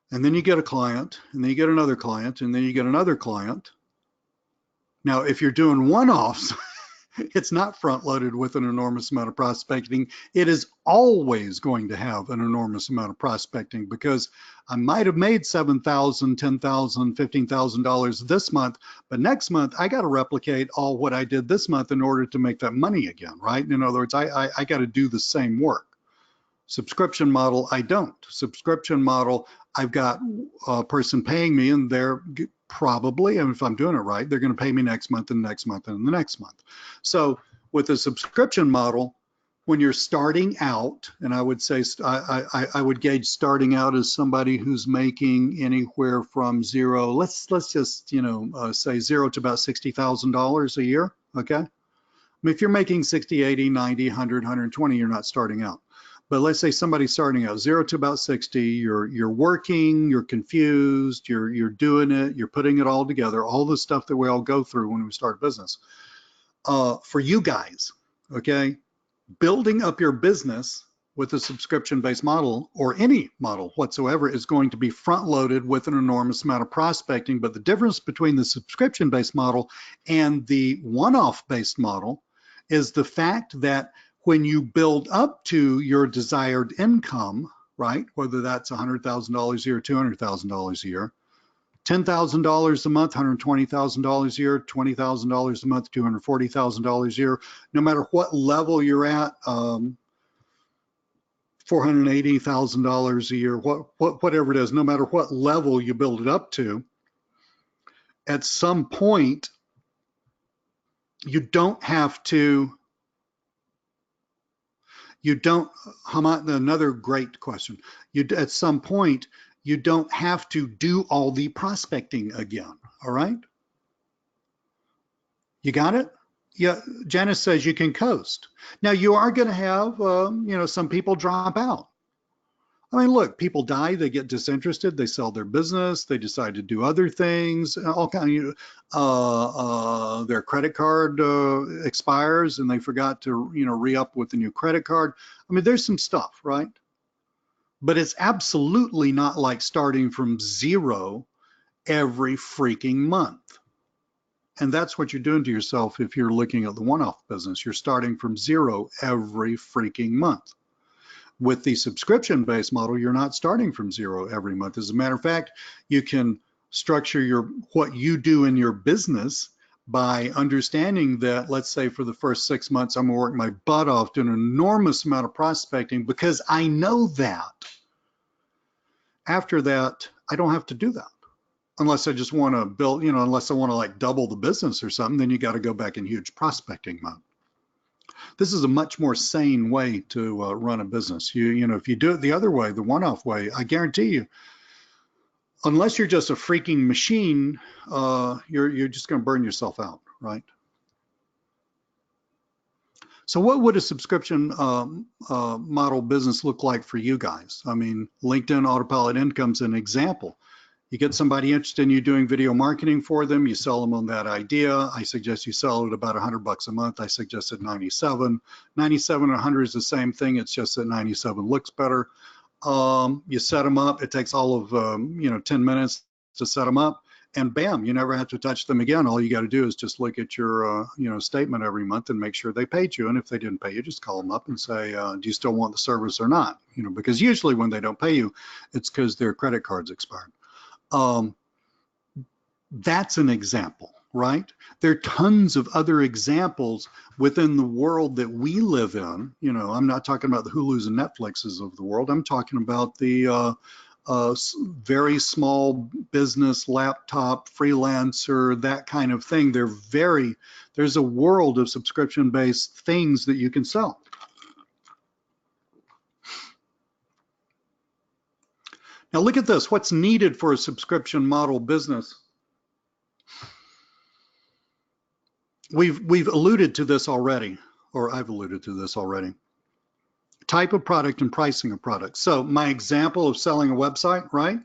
S1: and then you get a client and then you get another client and then you get another client. Now, if you're doing one-offs, It's not front loaded with an enormous amount of prospecting. It is always going to have an enormous amount of prospecting because I might have made $7,000, $10,000, $15,000 this month, but next month I got to replicate all what I did this month in order to make that money again, right? In other words, I got to do the same work. Subscription model, I don't. Subscription model, I've got a person paying me and they're probably, and if I'm doing it right, they're going to pay me next month and next month and the next month. So with a subscription model, when you're starting out, and I would say I would gauge starting out as somebody who's making anywhere from zero, let's just say zero to about $60,000 a year. Okay, I mean, if you're making 60, 80, 90, 100, 120, you're not starting out. But let's say somebody's starting out 0 to about 60, you're working, you're confused, you're doing it, you're putting it all together, all the stuff that we all go through when we start a business. For you guys, okay, building up your business with a subscription-based model or any model whatsoever is going to be front-loaded with an enormous amount of prospecting. But the difference between the subscription-based model and the one-off based model is the fact that when you build up to your desired income, right, whether that's $100,000 a year, $200,000 a year, $10,000 a month, $120,000 a year, $20,000 a month, $240,000 a year, no matter what level you're at, $480,000 a year, whatever it is, no matter what level you build it up to, at some point, you don't have to. Another great question. At some point, you don't have to do all the prospecting again, all right? You got it? Yeah, Janice says you can coast. Now, you are going to have, some people drop out. I mean, look, people die, they get disinterested, they sell their business, they decide to do other things, all kind of, their credit card expires and they forgot to, re-up with a new credit card. I mean, there's some stuff, right? But it's absolutely not like starting from zero every freaking month. And that's what you're doing to yourself if you're looking at the one-off business. You're starting from zero every freaking month. With the subscription-based model, you're not starting from zero every month. As a matter of fact, you can structure what you do in your business by understanding that, let's say for the first 6 months, I'm gonna work my butt off doing an enormous amount of prospecting because I know that. After that, I don't have to do that. Unless I just want to build, unless I want to like double the business or something, then you got to go back in huge prospecting mode. This is a much more sane way to run a business. If you do it the other way, the one-off way, I guarantee you, unless you're just a freaking machine, you're just going to burn yourself out, right? So what would a subscription model business look like for you guys? I mean, LinkedIn Autopilot Income's an example. You get somebody interested in you doing video marketing for them, you sell them on that idea. I suggest you sell it about $100 a month. I suggested 97. 97 and 100 is the same thing. It's just that 97 looks better. You set them up. It takes all of 10 minutes to set them up, and bam, you never have to touch them again. All you got to do is just look at your statement every month and make sure they paid you. And if they didn't pay you, just call them up and say, do you still want the service or not? Because usually when they don't pay you, it's because their credit card's expired. That's an example, right? There are tons of other examples within the world that we live in. I'm not talking about the Hulus and Netflixes of the world. I'm talking about the very small business, laptop, freelancer, that kind of thing. There's a world of subscription-based things that you can sell. Now look at this, what's needed for a subscription model business. We've alluded to this already, or I've alluded to this already. Type of product and pricing of product. So my example of selling a website, right?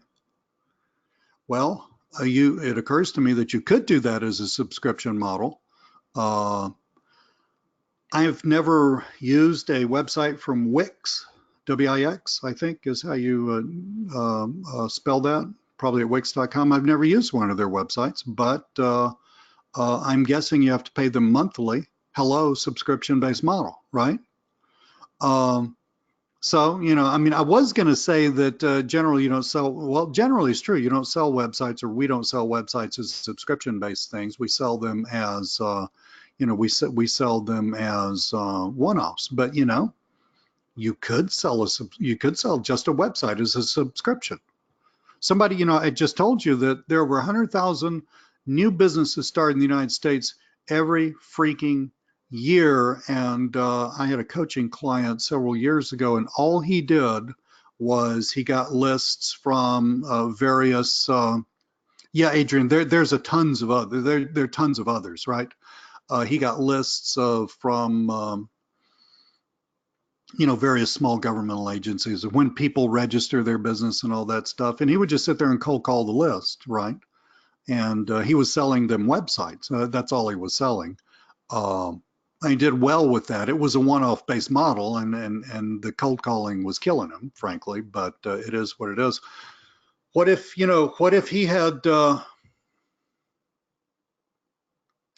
S1: Well, it occurs to me that you could do that as a subscription model. I've never used a website from Wix. Wix, I think is how you spell that, probably at wix.com. I've never used one of their websites, but I'm guessing you have to pay them monthly. Hello, subscription-based model, right? So, you know, I mean, I was going to say that generally you don't sell, well, generally it's true. You don't sell websites, or we don't sell websites as subscription-based things. We sell them as, you know, we sell them as one-offs. But, you know, you could sell just a website as a subscription. Somebody, you know, I just told you that there were 100,000 new businesses started in the United States every freaking year. And I had a coaching client several years ago, and all he did was he got lists from various, yeah, Adrian, there's a tons of other, there are tons of others, right? He got lists from, you know, various small governmental agencies, when people register their business and all that stuff. And he would just sit there and cold call the list, right? And he was selling them websites. That's all he was selling. He did well with that. It was a one-off based model, and the cold calling was killing him, frankly. But it is what it is. What if, you know, what if he had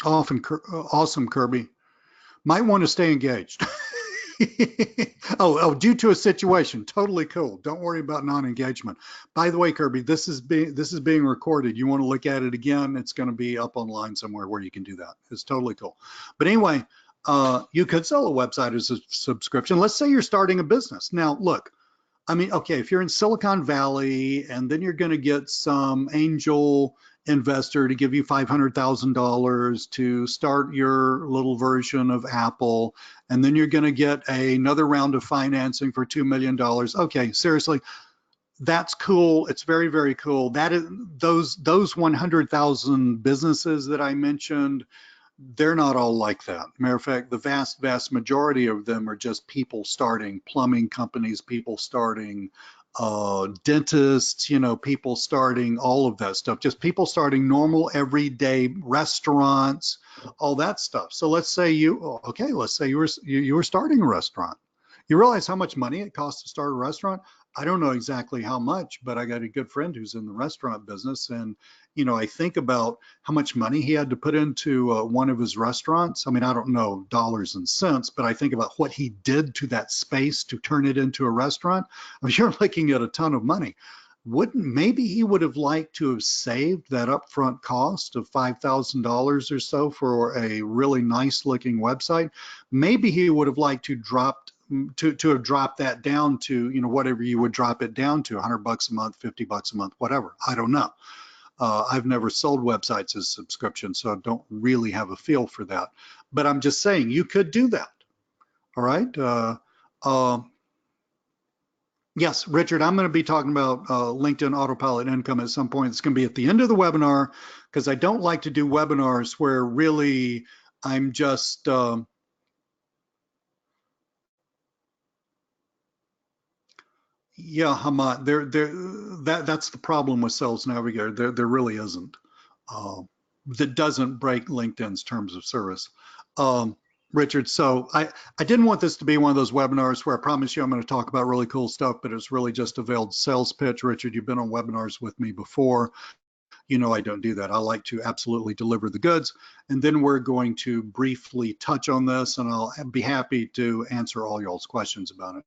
S1: awesome, Kirby? Might want to stay engaged. Due to a situation. Totally cool. Don't worry about non-engagement. By the way, Kirby, this is being recorded. You want to look at it again? It's going to be up online somewhere where you can do that. It's totally cool. But anyway, you could sell a website as a subscription. Let's say you're starting a business. Now, look, I mean, okay, if you're in Silicon Valley and then you're going to get some angel investor to give you $500,000 to start your little version of Apple, and then you're going to get another round of financing for $2 million. Okay, seriously, that's cool. It's very, very cool. That is those 100,000 businesses that I mentioned, they're not all like that. Matter of fact, the vast majority of them are just people starting plumbing companies, people starting dentists, you know, people starting all of that stuff, just people starting normal everyday restaurants, all that stuff. So let's say let's say you were starting a restaurant. You realize how much money it costs to start a restaurant? I don't know exactly how much, but I got a good friend who's in the restaurant business, and you know, I think about how much money he had to put into one of his restaurants. I mean, I don't know dollars and cents, but I think about what he did to that space to turn it into a restaurant. I mean, you're looking at a ton of money. Maybe he would have liked to have saved that upfront cost of $5,000 or so for a really nice looking website. Maybe he would have liked to have dropped that down to, you know, whatever you would drop it down to, $100 a month, $50 a month, whatever. I don't know. I've never sold websites as subscriptions, so I don't really have a feel for that. But I'm just saying you could do that. All right. Yes, Richard, I'm going to be talking about LinkedIn Autopilot income at some point. It's going to be at the end of the webinar, because I don't like to do webinars where really I'm just yeah, Hamad, that's the problem with Sales Navigator. There really isn't. That doesn't break LinkedIn's terms of service. Richard, so I didn't want this to be one of those webinars where I promise you I'm going to talk about really cool stuff, but it's really just a veiled sales pitch. Richard, you've been on webinars with me before. You know I don't do that. I like to absolutely deliver the goods. And then we're going to briefly touch on this, and I'll be happy to answer all y'all's questions about it.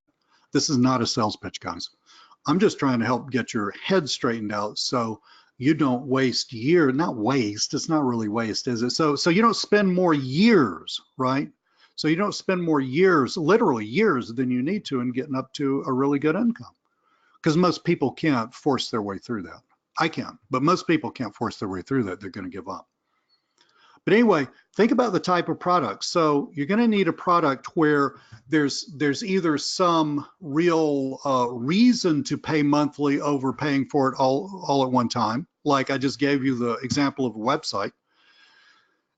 S1: This is not a sales pitch, guys. I'm just trying to help get your head straightened out so you don't waste years, not waste, it's not really waste, is it? So you don't spend more years, right? So you don't spend more years, literally years, than you need to in getting up to a really good income. Because most people can't force their way through that. I can, but most people can't force their way through that. They're going to give up. But anyway, think about the type of product. So you're going to need a product where there's either some real reason to pay monthly over paying for it all at one time. Like I just gave you the example of a website.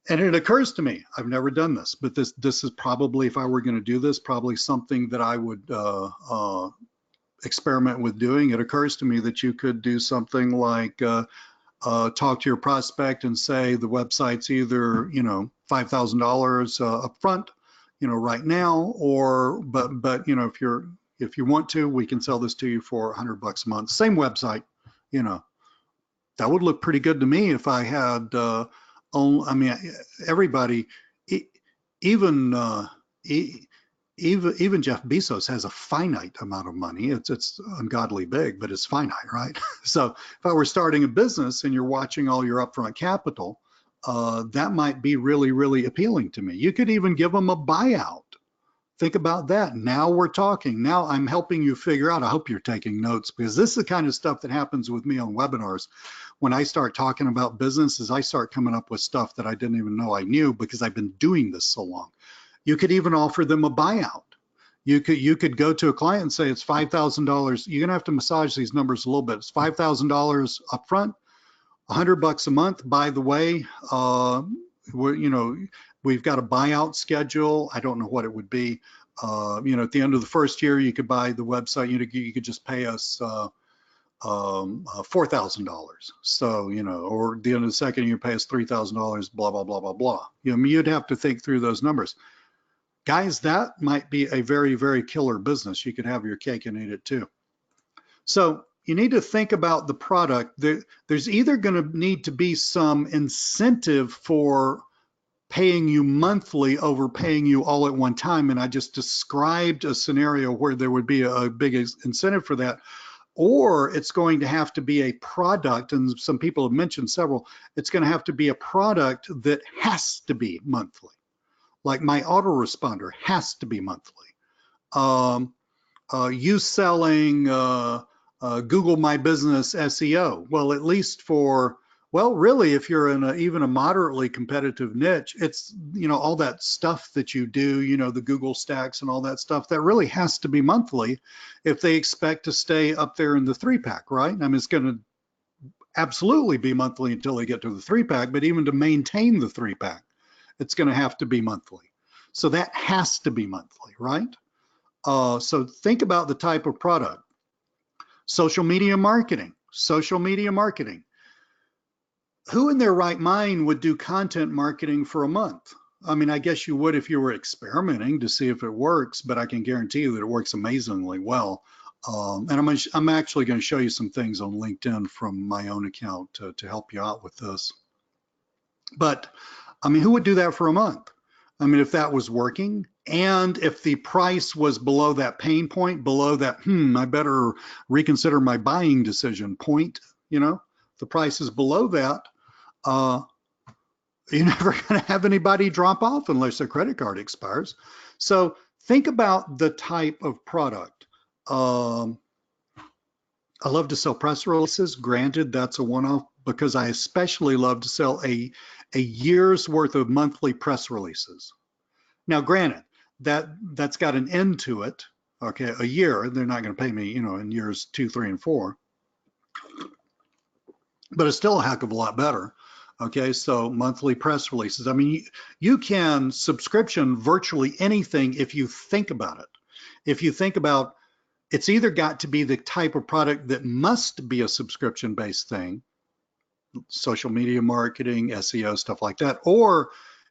S1: And it occurs to me, I've never done this, but this is probably, if I were going to do this, probably something that I would experiment with doing. It occurs to me that you could do something like talk to your prospect and say the website's either, you know, $5,000 up front, you know, right now, or but you know, if you want to, we can sell this to you for $100 a month. Same website, you know. That would look pretty good to me if I had I mean, everybody, even even Jeff Bezos has a finite amount of money. It's ungodly big, but it's finite, right? So if I were starting a business and you're watching all your upfront capital, that might be really, really appealing to me. You could even give them a buyout. Think about that. Now we're talking. Now I'm helping you figure out. I hope you're taking notes, because this is the kind of stuff that happens with me on webinars. When I start talking about businesses, I start coming up with stuff that I didn't even know I knew, because I've been doing this so long. You could even offer them a buyout. You could go to a client and say it's $5,000. You're gonna have to massage these numbers a little bit. It's $5,000 upfront, $100 a month. By the way, we've got a buyout schedule. I don't know what it would be. At the end of the first year, you could buy the website. You could just pay us $4,000. So, or at the end of the second year, pay us $3,000, blah, blah, blah, blah, blah. You'd have to think through those numbers. Guys, that might be a very, very killer business. You could have your cake and eat it too. So you need to think about the product. There's either going to need to be some incentive for paying you monthly over paying you all at one time. And I just described a scenario where there would be a big incentive for that. Or it's going to have to be a product, and some people have mentioned several. It's going to have to be a product that has to be monthly. Like my autoresponder has to be monthly. You selling Google My Business SEO, well, at least really, if you're in even a moderately competitive niche, it's, all that stuff that you do, the Google stacks and all that stuff, that really has to be monthly if they expect to stay up there in the 3-pack, right? I mean, it's going to absolutely be monthly until they get to the 3-pack, but even to maintain the 3-pack, it's going to have to be monthly. So that has to be monthly, right? So think about the type of product. Social media marketing. Who in their right mind would do content marketing for a month? I mean, I guess you would if you were experimenting to see if it works, but I can guarantee you that it works amazingly well. And I'm actually going to show you some things on LinkedIn from my own account to help you out with this. But I mean, who would do that for a month? I mean, if that was working, and if the price was below that pain point, below that, I better reconsider my buying decision point, the price is below that, you're never going to have anybody drop off unless their credit card expires. So think about the type of product. I love to sell press releases. Granted, that's a one-off, because I especially love to sell a year's worth of monthly press releases. Now, granted, that's got an end to it. Okay, a year, they're not going to pay me, in years 2, 3, and 4. But it's still a heck of a lot better. Okay, so monthly press releases. I mean, you can subscription virtually anything if you think about it. If you think about, it's either got to be the type of product that must be a subscription-based thing, social media marketing, SEO, stuff like that, or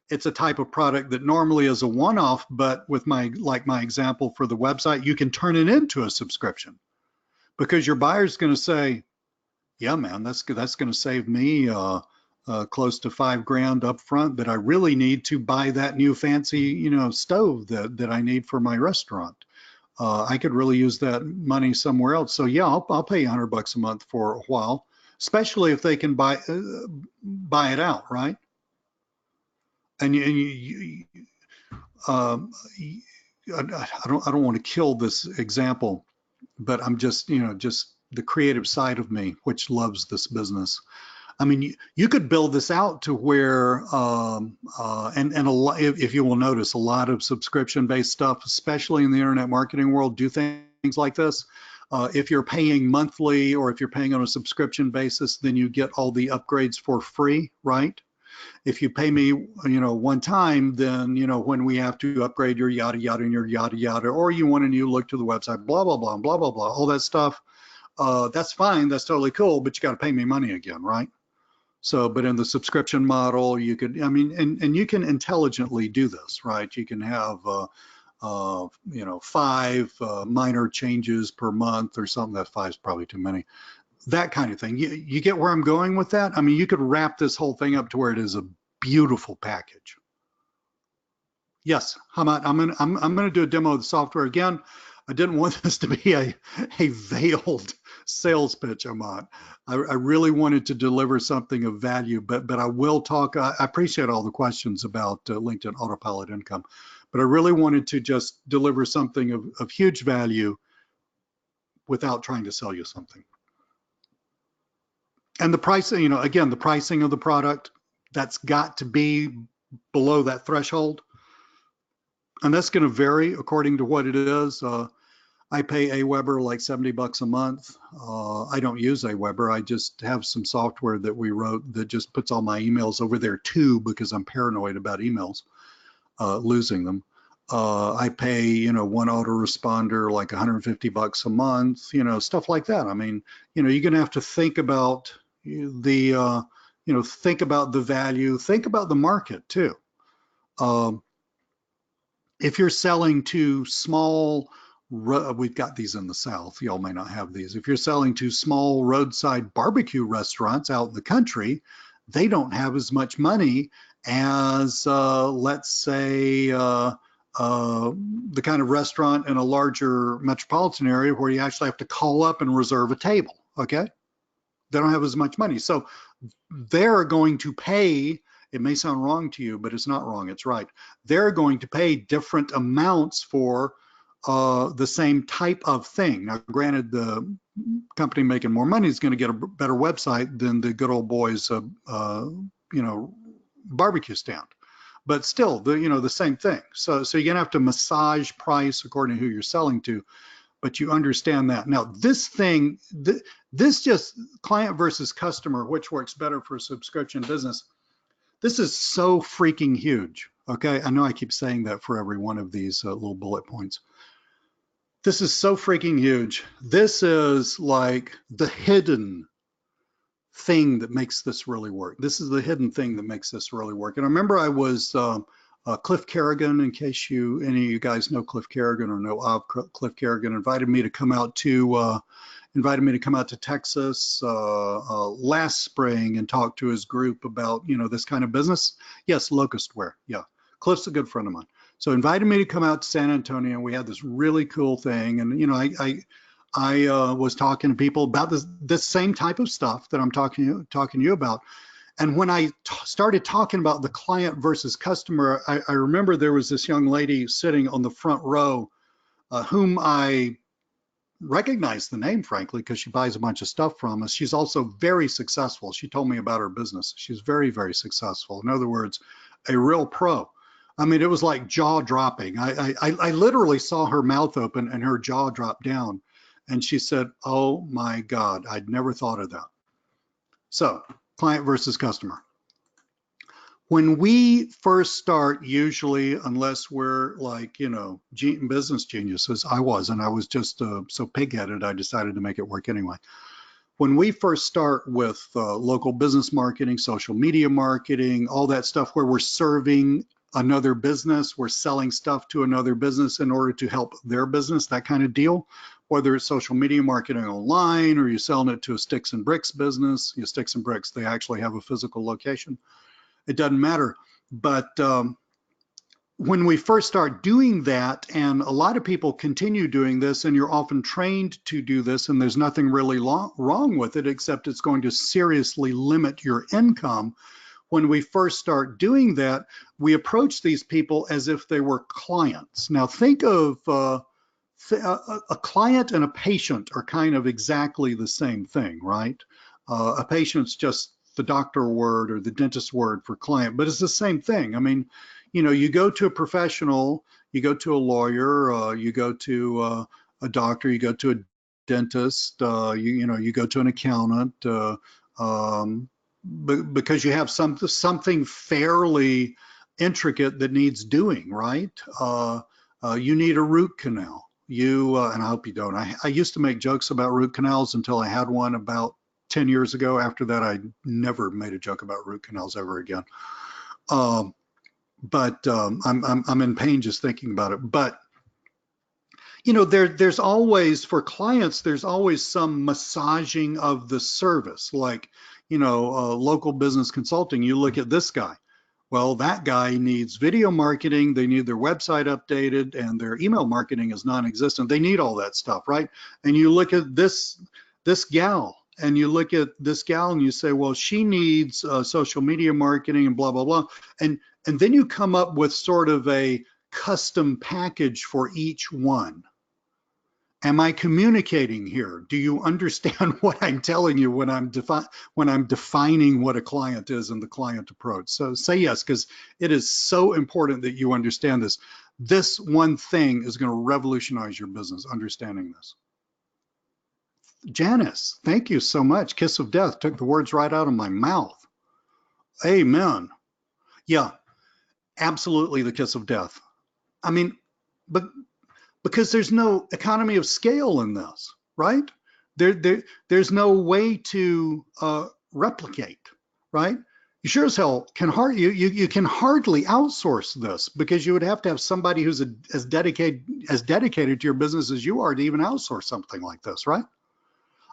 S1: it's a type of product that normally is a one-off, but with my example for the website, you can turn it into a subscription, because your buyer's going to say, yeah, man, that's going to save me close to $5,000 up front that I really need to buy that new fancy, stove that I need for my restaurant. I could really use that money somewhere else. So yeah, I'll pay $100 a month for a while, especially if they can buy it out, right? And I don't want to kill this example, but I'm just just the creative side of me, which loves this business. I mean, you could build this out to where, and a lot, if you will notice, a lot of subscription-based stuff, especially in the internet marketing world, do things like this. If you're paying monthly, or if you're paying on a subscription basis, then you get all the upgrades for free, right? If you pay me, one time, then, when we have to upgrade your yada, yada, and your yada, yada, or you want a new look to the website, blah, blah, blah, blah, blah, blah, all that stuff, that's fine. That's totally cool, but you got to pay me money again, right? So, but in the subscription model, you could, and you can intelligently do this, right? You can have, 5 minor changes per month or something. That 5 is probably too many. That kind of thing. You get where I'm going with that? I mean, you could wrap this whole thing up to where it is a beautiful package. Yes, I'm gonna do a demo of the software again. I didn't want this to be a veiled sales pitch, Ahmad. I really wanted to deliver something of value, but I will talk. I appreciate all the questions about LinkedIn Autopilot income, but I really wanted to just deliver something of huge value without trying to sell you something. And the pricing, again, the pricing of the product, that's got to be below that threshold. And that's going to vary according to what it is. I pay Aweber like $70 a month. I don't use Aweber. I just have some software that we wrote that just puts all my emails over there too, because I'm paranoid about emails, losing them. I pay, one autoresponder like $150 a month, stuff like that. I mean, you're going to have to think about think about the value, think about the market too. If you're selling to small, we've got these in the South, y'all may not have these. If you're selling to small roadside barbecue restaurants out in the country, they don't have as much money as, let's say, the kind of restaurant in a larger metropolitan area where you actually have to call up and reserve a table, okay? They don't have as much money. So they're going to pay, it may sound wrong to you, but it's not wrong, it's right. They're going to pay different amounts for the same type of thing. Now, granted, the company making more money is going to get a better website than the good old boys, barbecue stand. But still, the same thing. So you're going to have to massage price according to who you're selling to, but you understand that. Now, this thing, this just client versus customer, which works better for a subscription business, this is so freaking huge, okay? I know I keep saying that for every one of these little bullet points. This is so freaking huge. This is like the hidden thing that makes this really work. This is the hidden thing that makes this really work. And I remember I was Cliff Kerrigan, in case any of you guys know Cliff Kerrigan or know of Cliff Kerrigan, invited me to come out to Texas last spring and talk to his group about this kind of business. Yes, locustware. Yeah, Cliff's a good friend of mine. So invited me to come out to San Antonio. We had this really cool thing, and I was talking to people about this same type of stuff that I'm talking to you about. And when I started talking about the client versus customer, I remember there was this young lady sitting on the front row whom I recognized the name, frankly, because she buys a bunch of stuff from us. She's also very successful. She told me about her business. She's very, very successful. In other words, a real pro. I mean, it was like jaw dropping. I literally saw her mouth open and her jaw drop down. And she said, "Oh my God, I'd never thought of that." So, client versus customer. When we first start, usually, unless we're like, business geniuses, I was just so pig-headed, I decided to make it work anyway. When we first start with local business marketing, social media marketing, all that stuff where we're serving another business, we're selling stuff to another business in order to help their business, that kind of deal, whether it's social media marketing online or you're selling it to a sticks and bricks business, sticks and bricks, they actually have a physical location. It doesn't matter. But when we first start doing that, and a lot of people continue doing this, and you're often trained to do this, and there's nothing really wrong with it, except it's going to seriously limit your income. When we first start doing that, we approach these people as if they were clients. Now think of a client and a patient are kind of exactly the same thing, right? A patient's just the doctor word or the dentist word for client, but it's the same thing. I mean, you go to a professional, you go to a lawyer, you go to a doctor, you go to a dentist, you go to an accountant, because you have something fairly intricate that needs doing, right? You need a root canal. And I hope you don't. I used to make jokes about root canals until I had one about 10 years ago. After that, I never made a joke about root canals ever again. But I'm in pain just thinking about it. But there's always, for clients, there's always some massaging of the service, like local business consulting. You look at this guy. Well, that guy needs video marketing. They need their website updated, and their email marketing is non-existent. They need all that stuff, right? And you look at this gal, and you look at this gal, and you say, well, she needs social media marketing and blah blah blah, and then you come up with sort of a custom package for each one. Am I communicating here? Do you understand what I'm telling you when I'm defining what a client is and the client approach? So say yes, because it is so important that you understand this. This one thing is going to revolutionize your business, understanding this. Janice, thank you so much. Kiss of death, took the words right out of my mouth. Amen. Yeah, absolutely the kiss of death. I mean, but because there's no economy of scale in this, right? There's no way to replicate, right? You sure as hell can you can hardly outsource this, because you would have to have somebody who's as dedicated to your business as you are to even outsource something like this, right?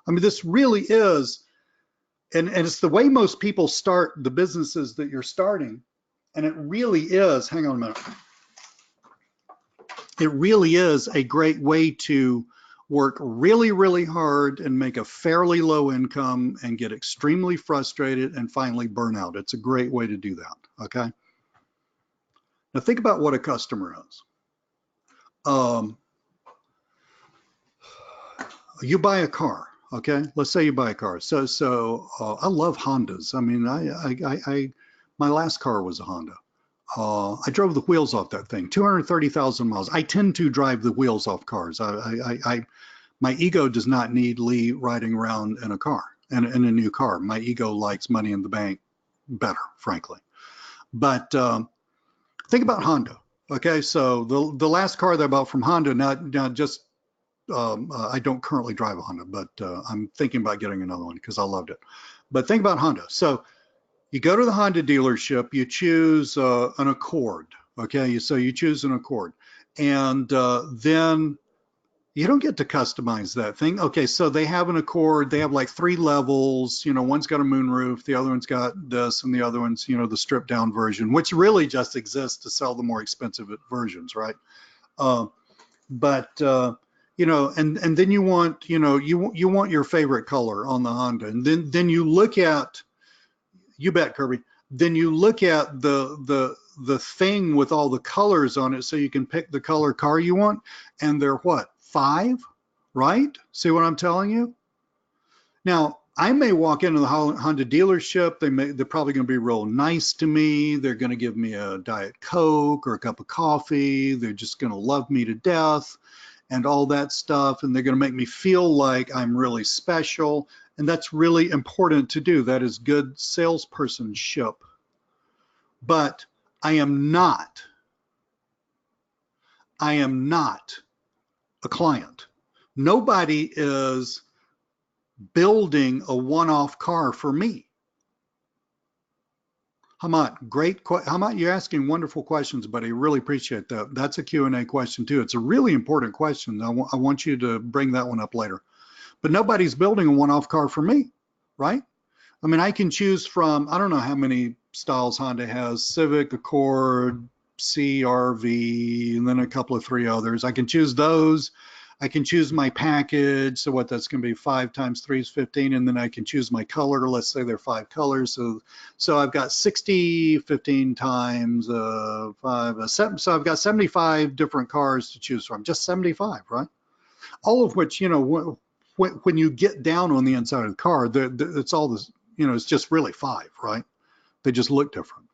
S1: I mean, this really is, and it's the way most people start the businesses that you're starting, and it really is, hang on a minute. It really is a great way to work really, really hard and make a fairly low income and get extremely frustrated and finally burn out. It's a great way to do that, okay? Now think about what a customer is. You buy a car, okay? Let's say you buy a car. So I love Hondas. I mean, my last car was a Honda. I drove the wheels off that thing, 230,000 miles. I tend to drive the wheels off cars. My ego does not need Lee riding around in a car, in a new car. My ego likes money in the bank better, frankly. But think about Honda. Okay, so the last car that I bought from Honda, now just, I don't currently drive a Honda, but I'm thinking about getting another one because I loved it. But think about Honda. So you go to the Honda dealership, you choose an Accord, okay? So you choose an Accord, and then you don't get to customize that thing. Okay, so they have an Accord, they have like 3 levels, you know, one's got a moonroof, the other one's got this, and the other one's, you know, the stripped down version, which really just exists to sell the more expensive versions, right? You know, and then you want, you know, you want your favorite color on the Honda, and then you look at, you bet, Kirby. Then you look at the thing with all the colors on it, so you can pick the color car you want, and they're what, 5, right? See what I'm telling you? Now, I may walk into the Honda dealership. They're probably going to be real nice to me. They're going to give me a Diet Coke or a cup of coffee. They're just going to love me to death and all that stuff, and they're going to make me feel like I'm really special. And that's really important to do. That is good salespersonship. But I am not a client. Nobody is building a one-off car for me. Hamat, you're asking wonderful questions, buddy. I really appreciate that. That's a Q&A question too. It's a really important question. I want you to bring that one up later. But nobody's building a one-off car for me, right? I mean, I can choose from, I don't know how many styles Honda has: Civic, Accord, CR-V, and then a couple of 3 others. I can choose those. I can choose my package. So what that's going to be, 5 times 3 is 15. And then I can choose my color. Let's say there are 5 colors. So I've got 60, 15 times 5, 7. So I've got 75 different cars to choose from, just 75, right? All of which, you know, when you get down on the inside of the car, it's all this, you know, it's just really 5, right? They just look different.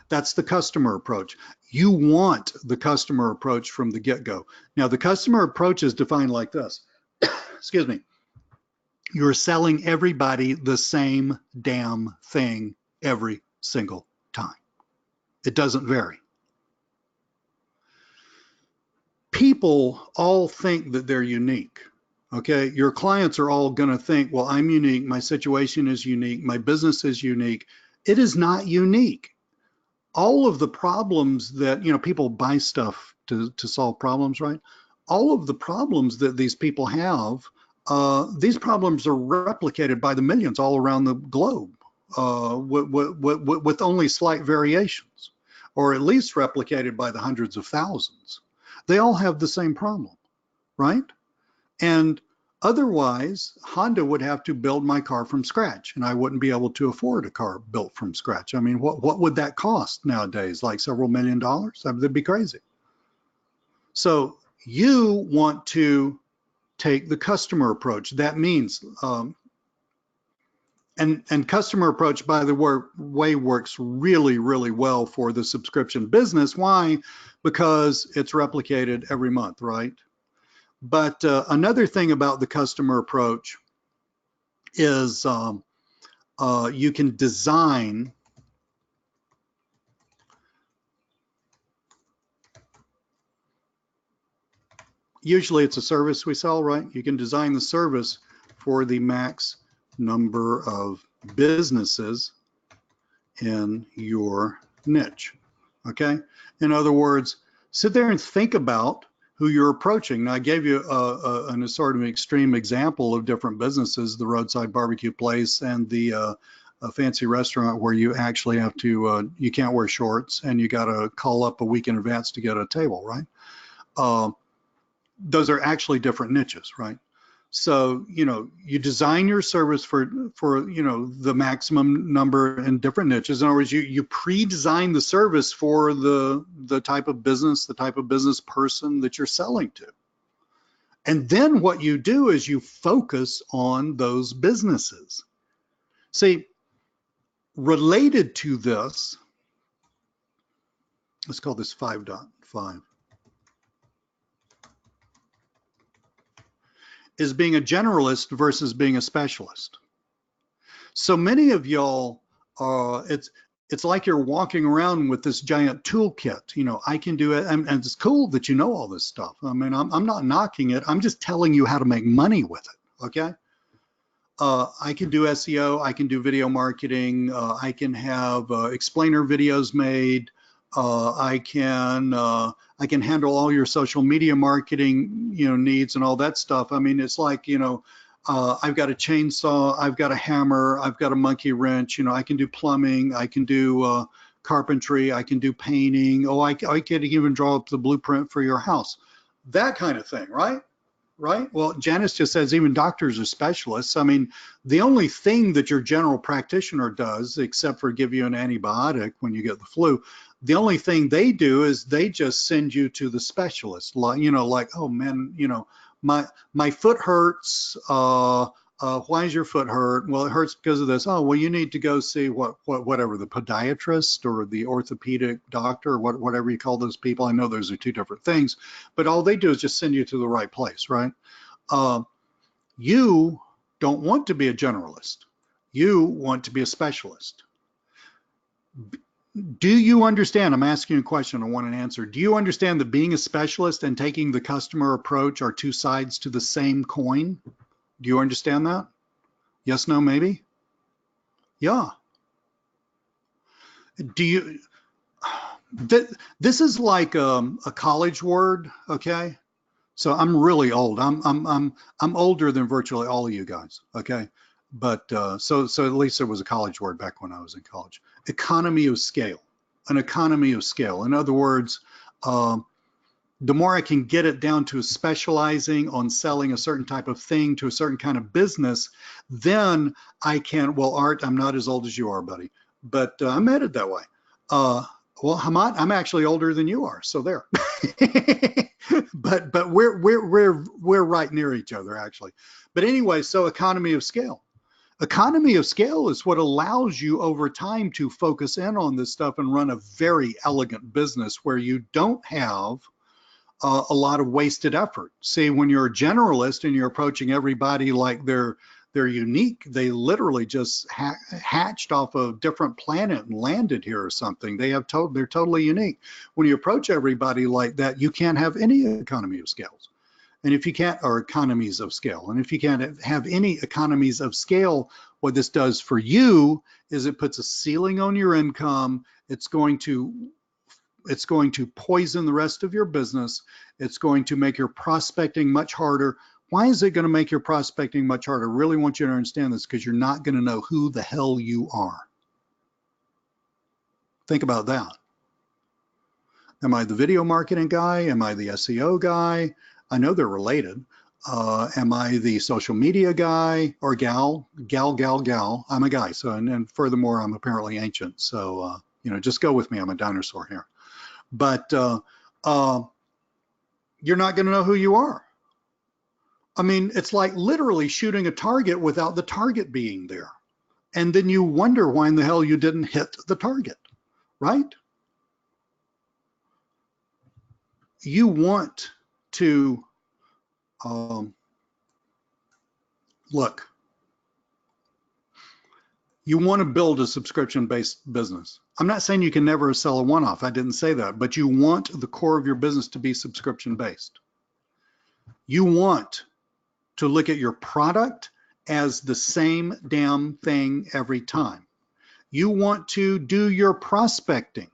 S1: That's the customer approach. You want the customer approach from the get-go. Now, the customer approach is defined like this. Excuse me. You're selling everybody the same damn thing every single time. It doesn't vary. People all think that they're unique. Okay, your clients are all going to think, well, I'm unique, my situation is unique, my business is unique. It is not unique. All of the problems that, you know, people buy stuff to solve problems, right? All of the problems that these people have, these problems are replicated by the millions all around the globe. with only slight variations, or at least replicated by the hundreds of thousands. They all have the same problem, right? And otherwise, Honda would have to build my car from scratch, and I wouldn't be able to afford a car built from scratch. I mean, what would that cost nowadays? Like several $1 million? That'd be crazy. So you want to take the customer approach. That means, and customer approach, by the way, works really, really well for the subscription business. Why? Because it's replicated every month, right? But another thing about the customer approach is you can design. Usually it's a service we sell, right? You can design the service for the max number of businesses in your niche, okay? In other words, sit there and think about who you're approaching. Now, I gave you an sort of extreme example of different businesses, the roadside barbecue place and the a fancy restaurant where you actually have to, you can't wear shorts and you got to call up a week in advance to get a table, right? Those are actually different niches, right? So, you know, you design your service for you know, the maximum number in different niches. In other words, you pre-design the service for the type of business, the type of business person that you're selling to. And then what you do is you focus on those businesses. See, related to this, let's call this 5.5. is being a generalist versus being a specialist. So many of y'all, it's like you're walking around with this giant toolkit. You know, I can do it, and it's cool that you know all this stuff. I mean, I'm not knocking it. I'm just telling you how to make money with it. Okay. I can do SEO. I can do video marketing. I can have explainer videos made. I can handle all your social media marketing, you know, needs and all that stuff. I mean, it's like, you know, I've got a chainsaw, I've got a hammer, I've got a monkey wrench. You know, I can do plumbing, I can do carpentry, I can do painting. Oh, I can even draw up the blueprint for your house. That kind of thing, right? Right? Well, Janice just says even doctors are specialists. I mean, the only thing that your general practitioner does, except for give you an antibiotic when you get the flu, the only thing they do is they just send you to the specialist. Like, you know, like, oh man, you know, my foot hurts. Why is your foot hurt? Well, it hurts because of this. Oh, well, you need to go see whatever, the podiatrist or the orthopedic doctor, or whatever you call those people. I know those are two different things, but all they do is just send you to the right place, right? You don't want to be a generalist. You want to be a specialist. Do you understand? I'm asking you a question. I want an answer. Do you understand that being a specialist and taking the customer approach are two sides to the same coin? Do you understand that? Yes, no, maybe? Yeah. Do you, this is like a college word, okay? So I'm really old. I'm older than virtually all of you guys, okay? But so at least it was a college word back when I was in college. Economy of scale, an economy of scale. In other words, the more I can get it down to specializing on selling a certain type of thing to a certain kind of business, then I can, well, Art, I'm not as old as you are, buddy, but I'm headed that way. Well, Hamad, I'm actually older than you are, so there. but we're right near each other, actually. But anyway, so economy of scale. Economy of scale is what allows you over time to focus in on this stuff and run a very elegant business where you don't have a lot of wasted effort. See, when you're a generalist and you're approaching everybody like they're unique, they literally just hatched off a different planet and landed here or something. They're totally unique. When you approach everybody like that, you can't have any economy of scales. And if you can't, or economies of scale, and if you can't have any economies of scale, what this does for you is it puts a ceiling on your income. It's going to poison the rest of your business. It's going to make your prospecting much harder. Why is it going to make your prospecting much harder? I really want you to understand this, because you're not going to know who the hell you are. Think about that. Am I the video marketing guy? Am I the SEO guy? I know they're related. Am I the social media guy or gal? I'm a guy. So, and furthermore, I'm apparently ancient. So, just go with me. I'm a dinosaur here. But you're not going to know who you are. I mean, it's like literally shooting a target without the target being there. And then you wonder why in the hell you didn't hit the target, right? You want to look, you want to build a subscription-based business. I'm not saying you can never sell a one-off. I didn't say that, but you want the core of your business to be subscription-based. You want to look at your product as the same damn thing every time. You want to do your prospecting,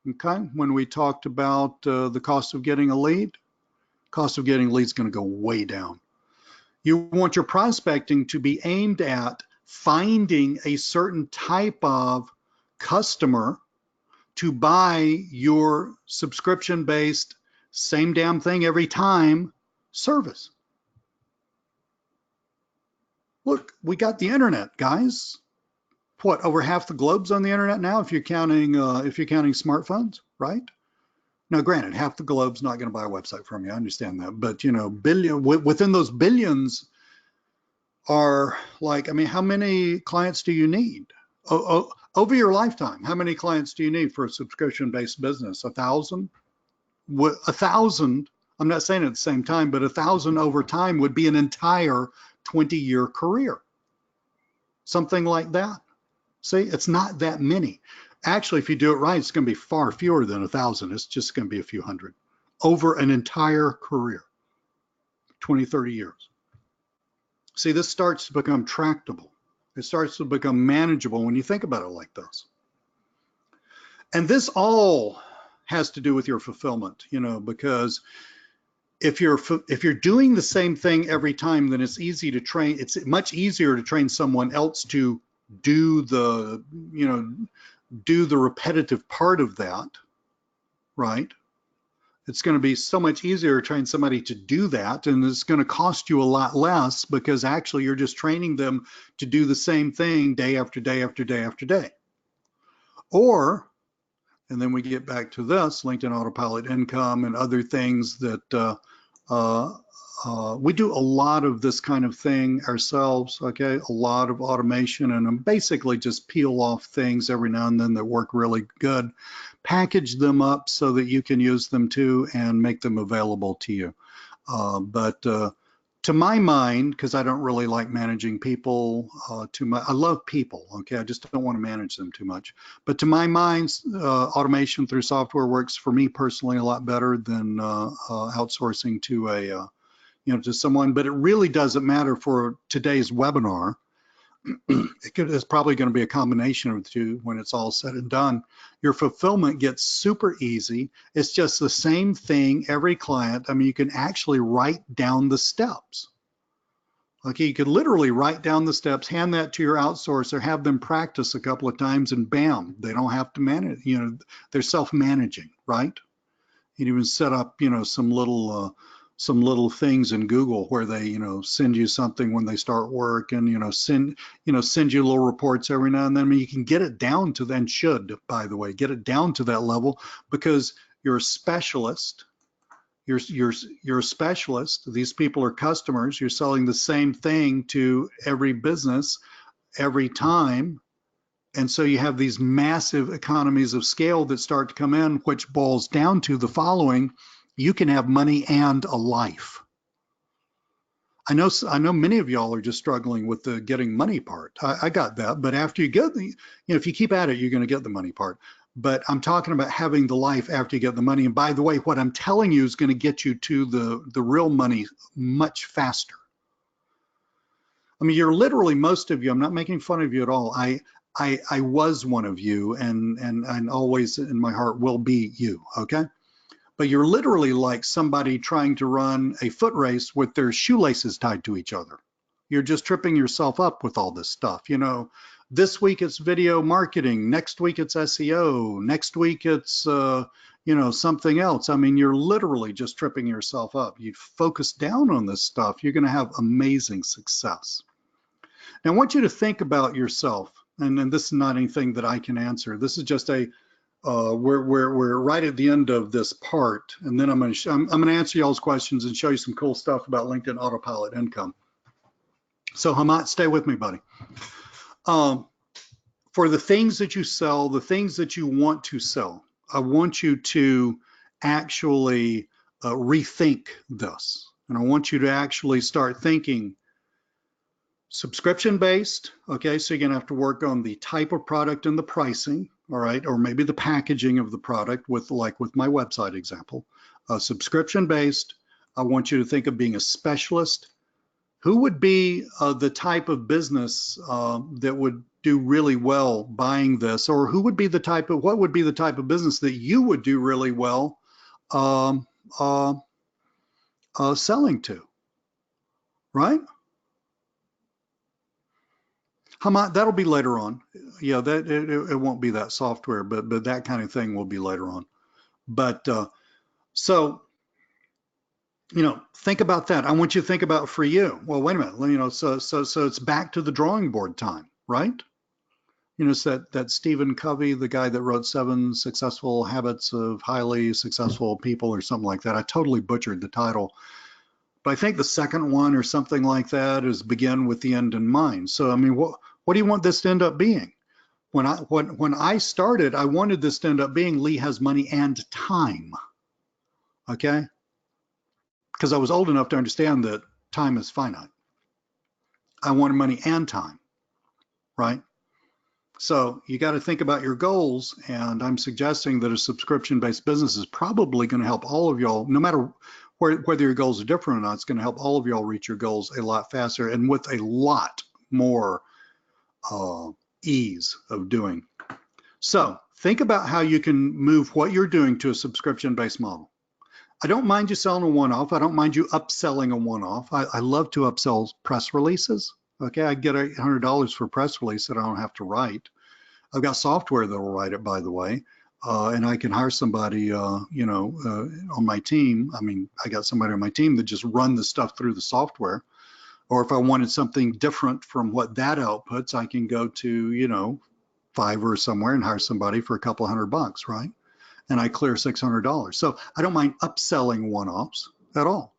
S1: okay? When we talked about the cost of getting a lead, cost of getting a lead is going to go way down. You want your prospecting to be aimed at finding a certain type of customer to buy your subscription-based, same damn thing every time service. Look, we got the internet, guys. What, over half the globe's on the internet now, if you're counting smartphones, right? Now, granted, half the globe's not going to buy a website from you. I understand that, but within those billions are like, I mean, how many clients do you need over your lifetime? How many clients do you need for a subscription-based business? 1,000? 1,000. I'm not saying at the same time, but 1,000 over time would be an entire 20-year career, something like that. See, it's not that many. Actually, if you do it right, it's going to be far fewer than 1,000. It's just going to be a few hundred over an entire career, 20, 30 years. See, this starts to become tractable. It starts to become manageable when you think about it like this. And this all has to do with your fulfillment, because if you're doing the same thing every time, then it's easy to train. It's much easier to train someone else to do the repetitive part of that, right? It's going to be so much easier to train somebody to do that, and it's going to cost you a lot less, because actually you're just training them to do the same thing day after day after day after day. Or, and then we get back to this, LinkedIn Autopilot income and other things that we do a lot of this kind of thing ourselves, okay? A lot of automation, and basically just peel off things every now and then that work really good, package them up so that you can use them too, and make them available to you. But to my mind, because I don't really like managing people too much, I love people, okay? I just don't want to manage them too much. But to my mind, automation through software works for me personally a lot better than outsourcing to to someone. But it really doesn't matter for today's webinar. It's probably going to be a combination of the two when it's all said and done. Your fulfillment gets super easy. It's just the same thing every client. I mean, you can actually write down the steps. Okay, you could literally write down the steps, hand that to your outsourcer, have them practice a couple of times, and bam, they don't have to manage. They're self-managing, right? You can even set up, some little things in Google where they, send you something when they start work, and, send you little reports every now and then. I mean, you can get it down to, then should, by the way, get it down to that level, because you're a specialist. You're a specialist. These people are customers. You're selling the same thing to every business every time. And so you have these massive economies of scale that start to come in, which boils down to the following: you can have money and a life. I know many of y'all are just struggling with the getting money part. I got that, but after you get the, if you keep at it, you're going to get the money part. But I'm talking about having the life after you get the money. And by the way, what I'm telling you is going to get you to the real money much faster. I mean, you're literally, most of you, I'm not making fun of you at all. I was one of you, and always in my heart will be you, okay? but you're literally like somebody trying to run a foot race with their shoelaces tied to each other. You're just tripping yourself up with all this stuff. You know, this week it's video marketing, next week it's SEO, next week it's you know, something else. I mean, you're literally just tripping yourself up. You focus down on this stuff, you're going to have amazing success. Now, I want you to think about yourself, and this is not anything that I can answer. This is just a we're right at the end of this part, and then I'm going to answer y'all's questions and show you some cool stuff about LinkedIn Autopilot income. So Hamat, stay with me, buddy. For the things that you sell, the things that you want to sell, I want you to actually rethink this. And I want you to actually start thinking subscription-based, okay? So you're gonna have to work on the type of product and the pricing, all right? Or maybe the packaging of the product with, like with my website example. Subscription-based, I want you to think of being a specialist. Who would be the type of business that would do really well buying this, or who would be the type of, what would be the type of business that you would do really well selling to, right? That'll be later on. Yeah, that it won't be that software, but that kind of thing will be later on. But so, you know, think about that. I want you to think about for you. Well, wait a minute. You know, so it's back to the drawing board time, right? You know, it's that Stephen Covey, the guy that wrote 7 Successful Habits of Highly Successful People or something like that. I totally butchered the title, but I think the second one or something like that is begin with the end in mind. So, I mean, what do you want this to end up being? When I started, I wanted this to end up being Lee has money and time, okay? Because I was old enough to understand that time is finite. I wanted money and time, right? So you got to think about your goals, and I'm suggesting that a subscription-based business is probably going to help all of y'all, no matter whether your goals are different or not, it's going to help all of y'all reach your goals a lot faster and with a lot more ease of doing. So think about how you can move what you're doing to a subscription-based model. I don't mind you selling a one-off. I don't mind you upselling a one-off. I love to upsell press releases. Okay, I get $800 for a press release that I don't have to write. I've got software that will write it, by the way, and I can hire somebody, you know, on my team. I mean, I got somebody on my team that just run the stuff through the software. Or if I wanted something different from what that outputs, I can go to, you know, Fiverr or somewhere and hire somebody for a couple $100, right? And I clear $600. So I don't mind upselling one-offs at all.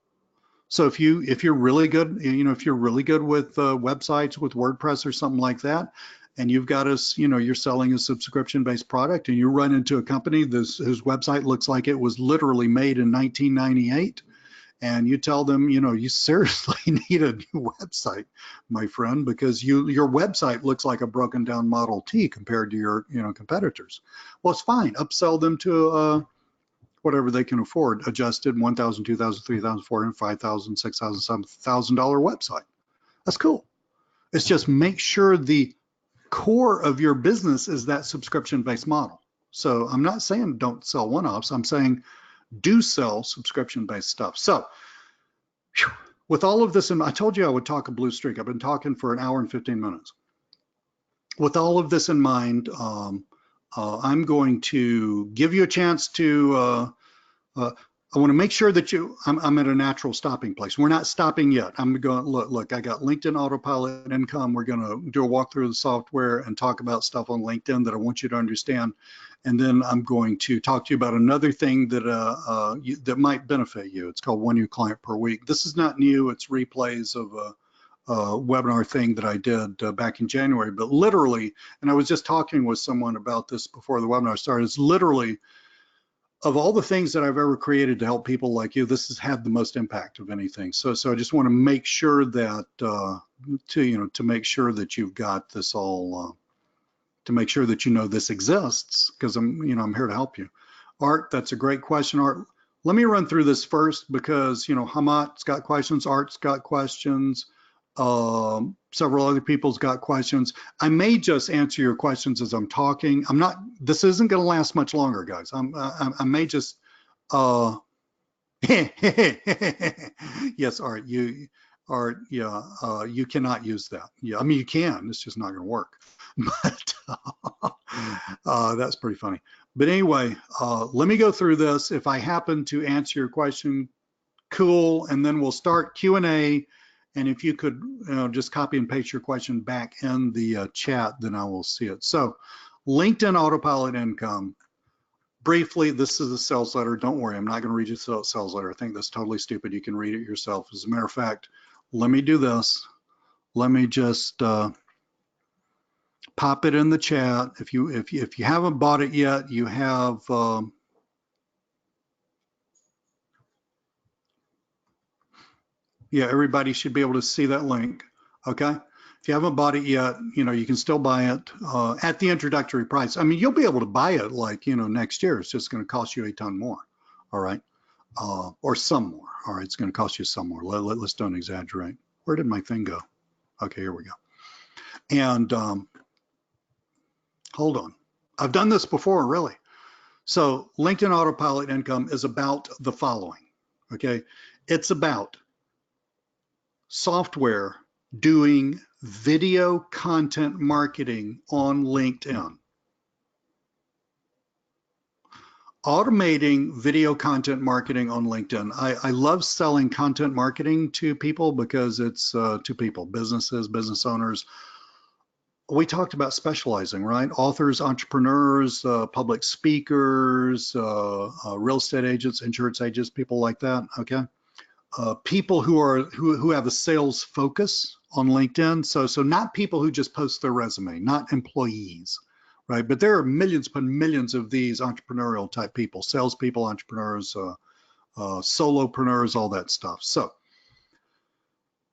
S1: So if you're really good, you know, if you're really good with websites, with WordPress or something like that, and you've got us, you know, you're selling a subscription-based product, and you run into a company whose website looks like it was literally made in 1998, and you tell them, you know, you seriously need a new website, my friend, because your website looks like a broken down Model T compared to your, you know, competitors. Well, it's fine. Upsell them to whatever they can afford, adjusted $1,000, $2,000, $3,000, $4,000, $5,000, $6,000, $7,000 website. That's cool. It's just make sure the core of your business is that subscription-based model. So I'm not saying don't sell one-offs. I'm saying do sell subscription-based stuff. So with all of this, and I told you I would talk a blue streak. I've been talking for 1 hour and 15 minutes. With all of this in mind, I'm going to give you a chance to, I want to make sure that I'm at a natural stopping place. We're not stopping yet. I'm going, look, I got LinkedIn Autopilot income. We're going to do a walkthrough of the software and talk about stuff on LinkedIn that I want you to understand. And then I'm going to talk to you about another thing that that might benefit you. It's called One New Client Per Week. This is not new. It's replays of a webinar thing that I did back in January. But literally, and I was just talking with someone about this before the webinar started, it's literally, of all the things that I've ever created to help people like you, this has had the most impact of anything. So I just want to make sure that to make sure that you've got this all, to make sure that you know this exists, because I'm here to help you. Art, that's a great question, Art. Let me run through this first because Hamat's got questions, Art's got questions, several other people's got questions. I may just answer your questions as I'm talking. This isn't going to last much longer, guys. I may just Uh, yes, Art, you cannot use that. Yeah, I mean, you can, it's just not going to work. But that's pretty funny. But anyway, let me go through this. If I happen to answer your question, cool, and then we'll start Q&A. And if you could just copy and paste your question back in the chat, then I will see it. So LinkedIn Autopilot Income. Briefly, this is a sales letter. Don't worry, I'm not going to read you the sales letter. I think that's totally stupid. You can read it yourself. As a matter of fact, let me do this. Let me just pop it in the chat. If you haven't bought it yet, you have yeah, everybody should be able to see that link. Okay. If you haven't bought it yet, you can still buy it at the introductory price. I mean, you'll be able to buy it like, next year. It's just going to cost you a ton more. All right. Or some more. All right. It's going to cost you some more. Let's don't exaggerate. Where did my thing go? Okay, here we go. And hold on. I've done this before, really. So LinkedIn Autopilot Income is about the following. Okay. It's about software doing video content marketing on LinkedIn. Automating video content marketing on LinkedIn. I love selling content marketing to people because it's to people, businesses, business owners. We talked about specializing, right? Authors, entrepreneurs, public speakers, real estate agents, insurance agents, people like that, okay? People who have a sales focus on LinkedIn. So not people who just post their resume, not employees, right? But there are millions upon millions of these entrepreneurial type people, salespeople, entrepreneurs, solopreneurs, all that stuff. So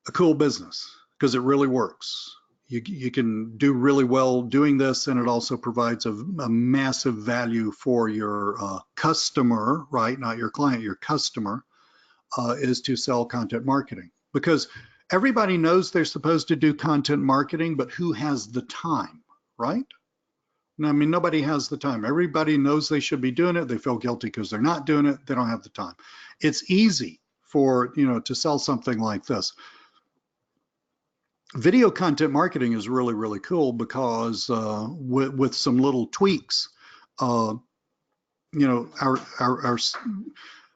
S1: a cool business because it really works. You can do really well doing this, and it also provides a massive value for your customer, right? Not your client, your customer. Is to sell content marketing, because everybody knows they're supposed to do content marketing, but who has the time, right? I mean, nobody has the time. Everybody knows they should be doing it. They feel guilty because they're not doing it. They don't have the time. It's easy for, to sell something like this. Video content marketing is really, really cool because with some little tweaks,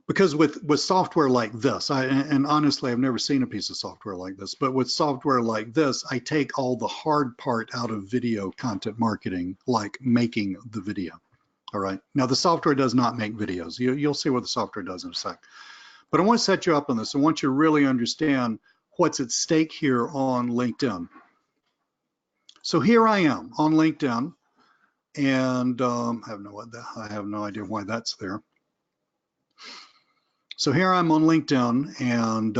S1: because with software like this, and honestly, I've never seen a piece of software like this, but with software like this, I take all the hard part out of video content marketing, like making the video. All right. Now, the software does not make videos. You'll see what the software does in a sec. But I want to set you up on this. I want you to really understand what's at stake here on LinkedIn. So here I am on LinkedIn, and I have no idea why that's there. So here I'm on LinkedIn, and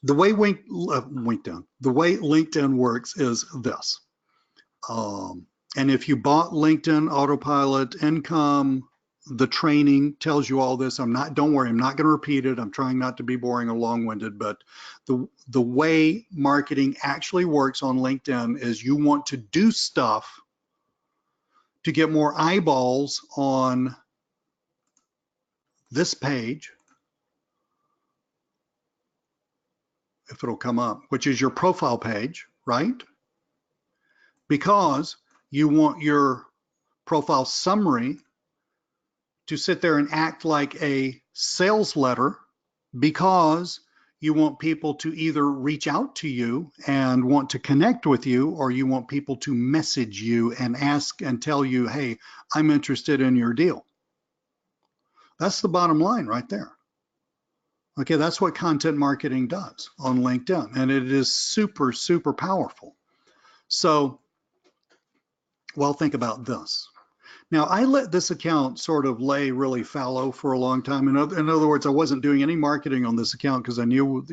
S1: the way LinkedIn works is this. And if you bought LinkedIn Autopilot Income, the training tells you all this. Don't worry, I'm not going to repeat it. I'm trying not to be boring or long-winded, but the way marketing actually works on LinkedIn is you want to do stuff to get more eyeballs on this page, if it'll come up, which is your profile page, right? Because you want your profile summary to sit there and act like a sales letter, because you want people to either reach out to you and want to connect with you, or you want people to message you and ask and tell you, hey, I'm interested in your deal. That's the bottom line right there. Okay, that's what content marketing does on LinkedIn, and it is super, super powerful. So, well, think about this. Now, I let this account sort of lay really fallow for a long time. In other words, I wasn't doing any marketing on this account because I knew,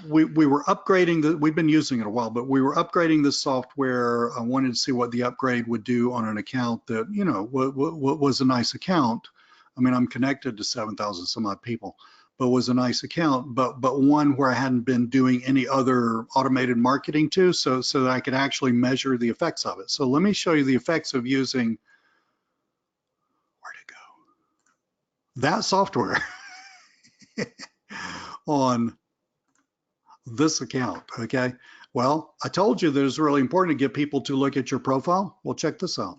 S1: we were upgrading we've been using it a while, but we were upgrading the software. I wanted to see what the upgrade would do on an account that, was a nice account. I mean, I'm connected to 7,000 some odd people, but was a nice account, but one where I hadn't been doing any other automated marketing to, so that I could actually measure the effects of it. So let me show you the effects of using that software on this account, okay? Well, I told you that it's really important to get people to look at your profile. Well, check this out.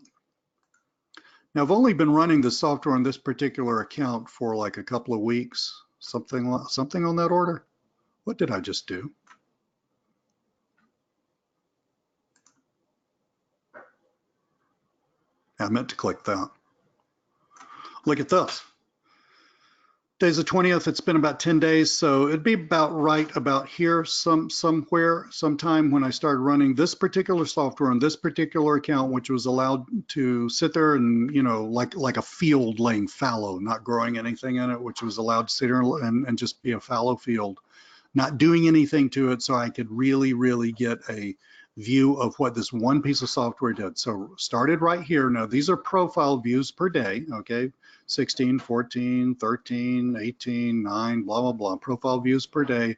S1: Now, I've only been running the software on this particular account for like a couple of weeks, something on that order. What did I just do? I meant to click that. Look at this. Today's the 20th. It's been about 10 days, so it'd be about right about here, somewhere, sometime when I started running this particular software on this particular account, which was allowed to sit there and, you know, like a field laying fallow, not growing anything in it, which was allowed to sit there and just be a fallow field, not doing anything to it, so I could really get a view of what this one piece of software did. So started right here. Now these are profile views per day, okay? 16, 14, 13, 18, 9, blah, blah, blah, profile views per day.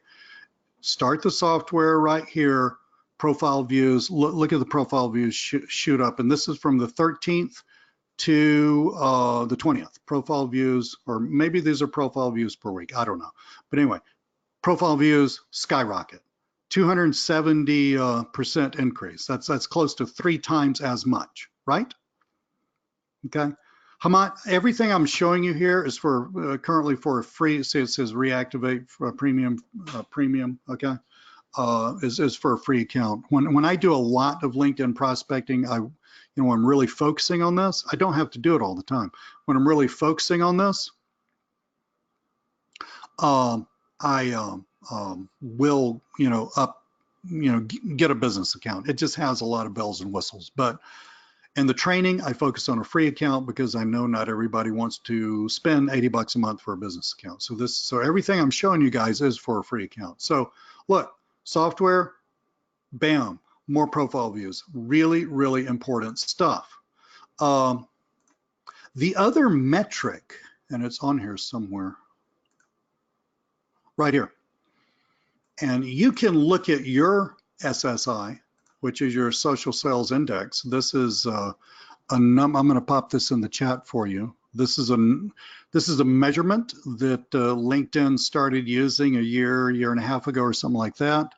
S1: Start the software right here, profile views. Look at the profile views shoot up. And this is from the 13th to the 20th. Profile views, or maybe these are profile views per week. I don't know. But anyway, profile views skyrocket. 270% increase. That's close to 3 times as much, right? Okay. Everything I'm showing you here is for currently for a free. See, it says reactivate for a premium. Okay, is for a free account. When I do a lot of LinkedIn prospecting, I'm really focusing on this. I don't have to do it all the time. When I'm really focusing on this, I will get a business account. It just has a lot of bells and whistles, but in the training, I focus on a free account because I know not everybody wants to spend 80 bucks a month for a business account. So everything I'm showing you guys is for a free account. So look, software, bam, more profile views, really important stuff. The other metric, and it's on here somewhere, right here. And you can look at your SSI, which is your social sales index. This is I'm going to pop this in the chat for you. This is a measurement that LinkedIn started using a year and a half ago or something like that.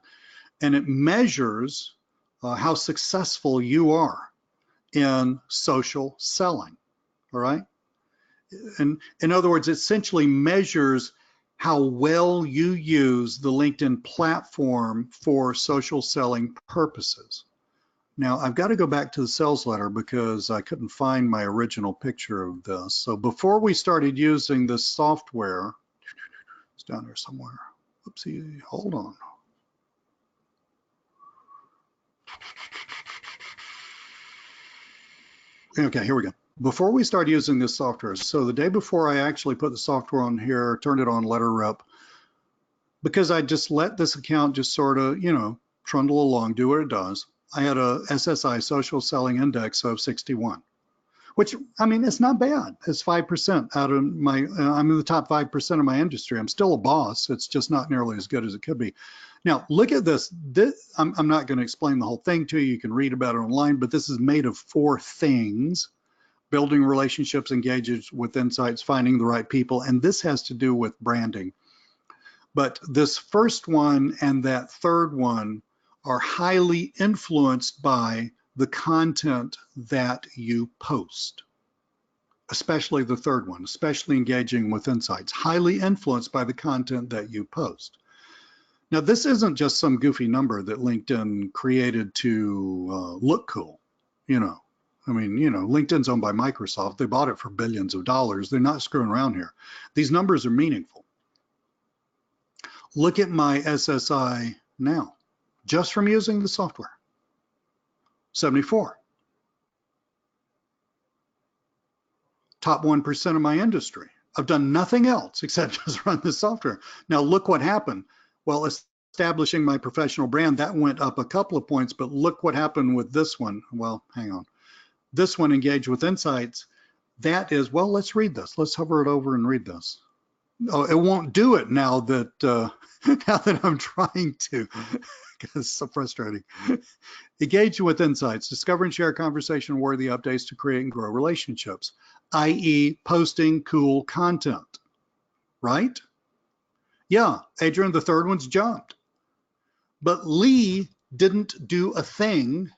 S1: And it measures how successful you are in social selling, all right? And in other words, it essentially measures how well you use the LinkedIn platform for social selling purposes. Now, I've got to go back to the sales letter because I couldn't find my original picture of this. So before we started using this software, it's down there somewhere. Oopsie, hold on. Okay, here we go. Before we start using this software, so the day before I actually put the software on here, turned it on letter rep, because I just let this account just sort of, trundle along, do what it does. I had a SSI social selling index of 61, which, I mean, it's not bad. It's 5% out of my, I'm in the top 5% of my industry. I'm still a boss. It's just not nearly as good as it could be. Now, look at this. I'm not going to explain the whole thing to you. You can read about it online, but this is made of 4 things: building relationships, engaging with insights, finding the right people. And this has to do with branding. But this first one and that third one are highly influenced by the content that you post, especially the third one, especially engaging with insights, highly influenced by the content that you post. Now, this isn't just some goofy number that LinkedIn created to look cool, I mean, LinkedIn's owned by Microsoft. They bought it for billions of dollars. They're not screwing around here. These numbers are meaningful. Look at my SSI now, just from using the software. 74. Top 1% of my industry. I've done nothing else except just run the software. Now look what happened. Well, establishing my professional brand, that went up a couple of points, but look what happened with this one. Well, hang on. This one, engage with insights, that is, well, let's read this. Let's hover it over and read this. Oh, it won't do it now that I'm trying to, because it's so frustrating. Engage with insights, discover and share conversation-worthy updates to create and grow relationships. i.e. posting cool content, right? Yeah, Adrian, the third one's jumped. But Lee didn't do a thing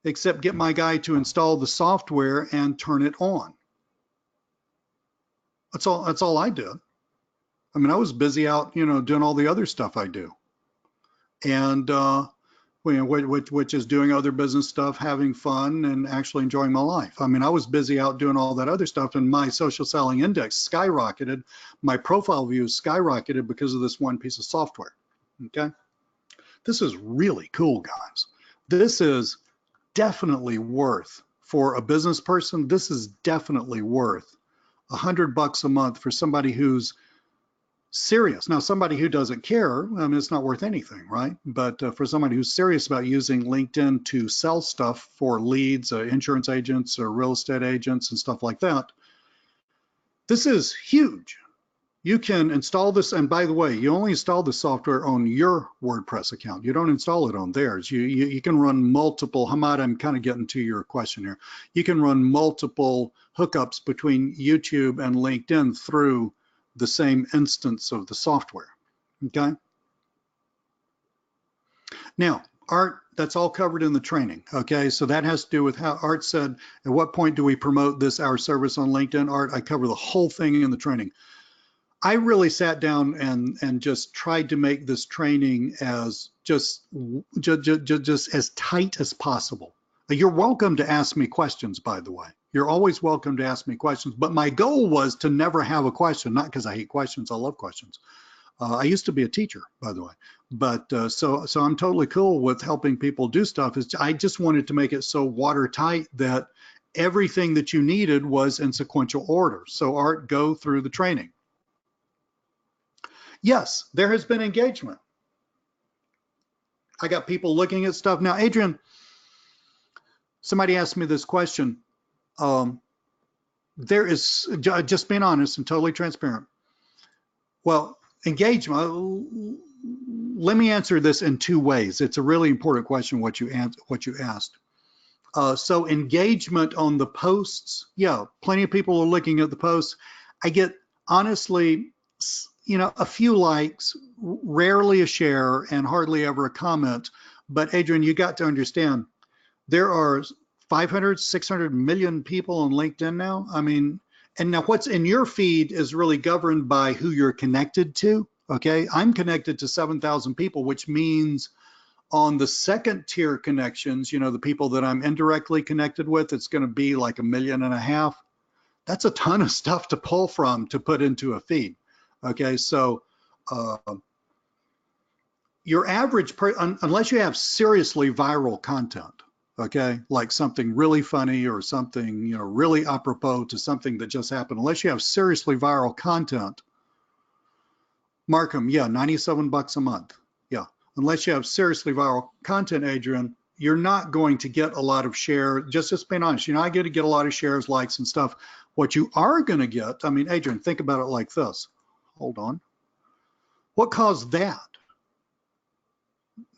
S1: except get my guy to install the software and turn it on. That's all I did. I mean, I was busy out, doing all the other stuff I do. And which is doing other business stuff, having fun, and actually enjoying my life. I mean, I was busy out doing all that other stuff, and my social selling index skyrocketed. My profile views skyrocketed because of this one piece of software. Okay, this is really cool, guys. This is definitely worth, for a business person, this is definitely worth $100 a month for somebody who's serious. Now, somebody who doesn't care, I mean, it's not worth anything, right? But for somebody who's serious about using LinkedIn to sell stuff for leads, insurance agents or real estate agents and stuff like that, this is huge. You can install this, and by the way, you only install the software on your WordPress account. You don't install it on theirs. You can run multiple, Hamad, I'm kind of getting to your question here. You can run multiple hookups between YouTube and LinkedIn through the same instance of the software, okay? Now, Art, that's all covered in the training, okay? So that has to do with how Art said, at what point do we promote this, our service on LinkedIn? Art, I cover the whole thing in the training. I really sat down and just tried to make this training as just as tight as possible. You're welcome to ask me questions, by the way. You're always welcome to ask me questions, but my goal was to never have a question, not because I hate questions, I love questions. I used to be a teacher, by the way, but so I'm totally cool with helping people do stuff. I just wanted to make it so watertight that everything that you needed was in sequential order. So Art, go through the training. Yes, there has been engagement. I got people looking at stuff. Now, Adrian, somebody asked me this question. There is, just being honest and totally transparent. Well, engagement, let me answer this in two ways. It's a really important question, what you asked. So engagement on the posts, yeah, plenty of people are looking at the posts. I get, honestly, a few likes, rarely a share, and hardly ever a comment. But Adrian, you got to understand, there are 500, 600 million people on LinkedIn now. I mean, and now what's in your feed is really governed by who you're connected to, okay? I'm connected to 7,000 people, which means on the second tier connections, the people that I'm indirectly connected with, it's gonna be like 1.5 million. That's a ton of stuff to pull from to put into a feed. Okay, so your average, unless you have seriously viral content, okay, like something really funny or something, really apropos to something that just happened, unless you have seriously viral content, Markham, yeah, $97 a month, yeah. Unless you have seriously viral content, Adrian, you're not going to get a lot of share, just being honest, you're not going to get a lot of shares, likes, and stuff. What you are going to get, I mean, Adrian, think about it like this. Hold on. What caused that?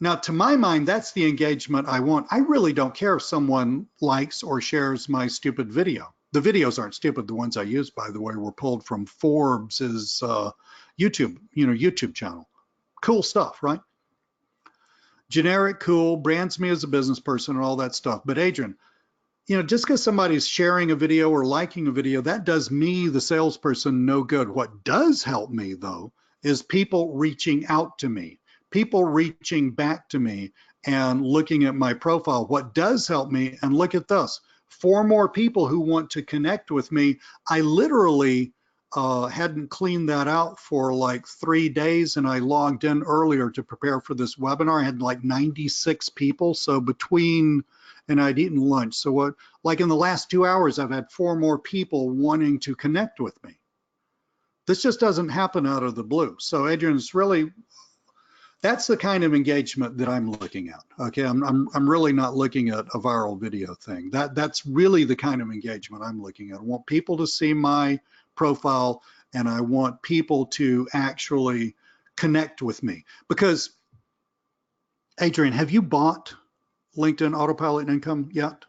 S1: Now, to my mind, that's the engagement I want. I really don't care if someone likes or shares my stupid video. The videos aren't stupid. The ones I use, by the way, were pulled from Forbes's YouTube channel. Cool stuff, right? Generic, cool, brands me as a business person and all that stuff. But Adrian, just because somebody's sharing a video or liking a video, that does me, the salesperson, no good. What does help me, though, is people reaching out to me, people reaching back to me and looking at my profile. What does help me, and look at this, 4 more people who want to connect with me. I literally hadn't cleaned that out for like 3 days, and I logged in earlier to prepare for this webinar. I had like 96 people. So and I'd eaten lunch. So like in the last 2 hours, I've had 4 more people wanting to connect with me. This just doesn't happen out of the blue. So Adrian, that's the kind of engagement that I'm looking at. Okay, I'm really not looking at a viral video thing. That's really the kind of engagement I'm looking at. I want people to see my profile, and I want people to actually connect with me. Because Adrian, have you bought LinkedIn Autopilot Income yet?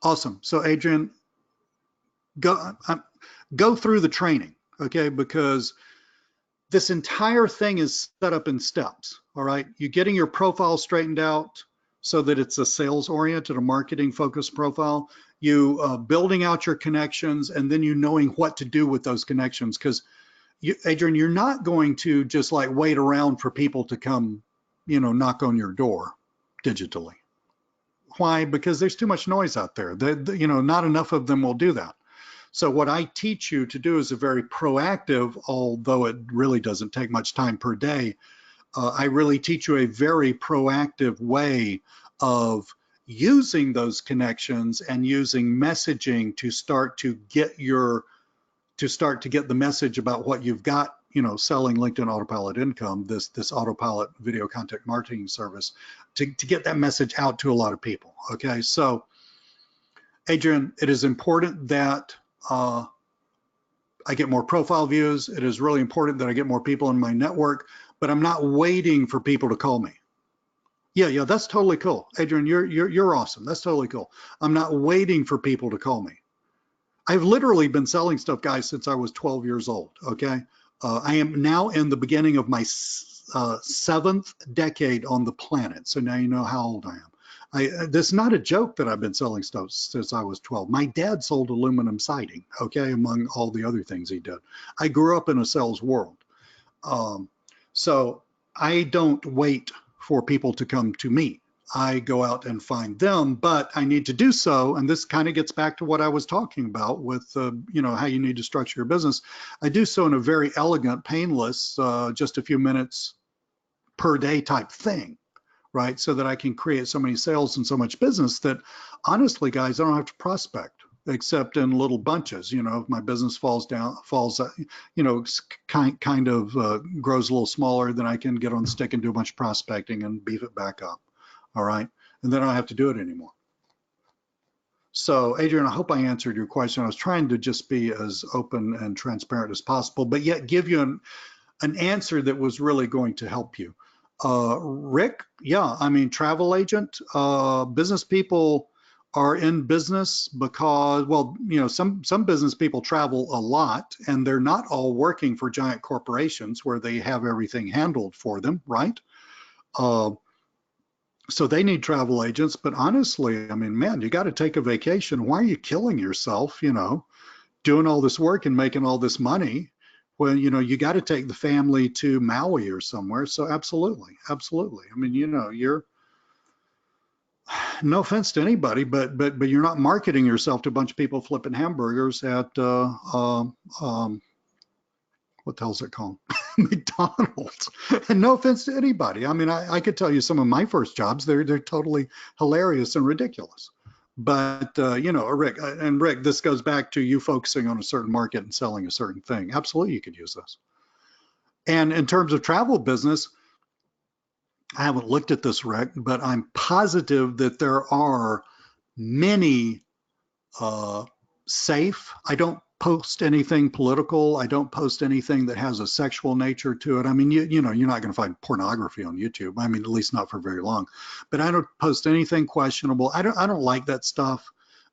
S1: Awesome. So Adrian, go go through the training, okay? Because this entire thing is set up in steps. All right, you're getting your profile straightened out so that it's a sales oriented, a marketing focused profile. You building out your connections, and then you knowing what to do with those connections. Because Adrian, you're not going to just like wait around for people to come, knock on your door digitally. Why? Because there's too much noise out there. Not enough of them will do that. So what I teach you to do is a very proactive, although it really doesn't take much time per day. I really teach you a very proactive way of using those connections and using messaging to start to get the message about what you've got, selling LinkedIn Autopilot Income, this Autopilot video content marketing service, to get that message out to a lot of people. Okay, so Adrian, it is important that I get more profile views. It is really important that I get more people in my network, but I'm not waiting for people to call me. Yeah, that's totally cool. Adrian, you're awesome. That's totally cool. I'm not waiting for people to call me. I've literally been selling stuff, guys, since I was 12 years old, okay? I am now in the beginning of my 7th decade on the planet, so now you know how old I am. This is not a joke that I've been selling stuff since I was 12. My dad sold aluminum siding, okay, among all the other things he did. I grew up in a sales world. So I don't wait for people to come to me. I go out and find them, but I need to do so. And this kind of gets back to what I was talking about with, how you need to structure your business. I do so in a very elegant, painless, just a few minutes per day type thing. Right, so that I can create so many sales and so much business that honestly, guys, I don't have to prospect except in little bunches. If my business falls, grows a little smaller, then I can get on the stick and do a bunch of prospecting and beef it back up. All right, and then I don't have to do it anymore. So Adrian, I hope I answered your question. I was trying to just be as open and transparent as possible, but yet give you an answer that was really going to help you. Rick, yeah, I mean, travel agent, business people are in business because, well, some business people travel a lot and they're not all working for giant corporations where they have everything handled for them, right? So they need travel agents, but honestly, I mean, man, you got to take a vacation. Why are you killing yourself, doing all this work and making all this money? Well, you got to take the family to Maui or somewhere. So absolutely. I mean, you're, no offense to anybody, but you're not marketing yourself to a bunch of people flipping hamburgers at what the hell's it called? McDonald's. And no offense to anybody. I mean, I could tell you some of my first jobs, they're totally hilarious and ridiculous. But Rick, Rick, this goes back to you focusing on a certain market and selling a certain thing. Absolutely, you could use this. And in terms of travel business, I haven't looked at this, Rick, but I'm positive that there are many safe. I don't post anything political. I don't post anything that has a sexual nature to it. I mean, you're not going to find pornography on YouTube. I mean, at least not for very long. But I don't post anything questionable. I don't like that stuff,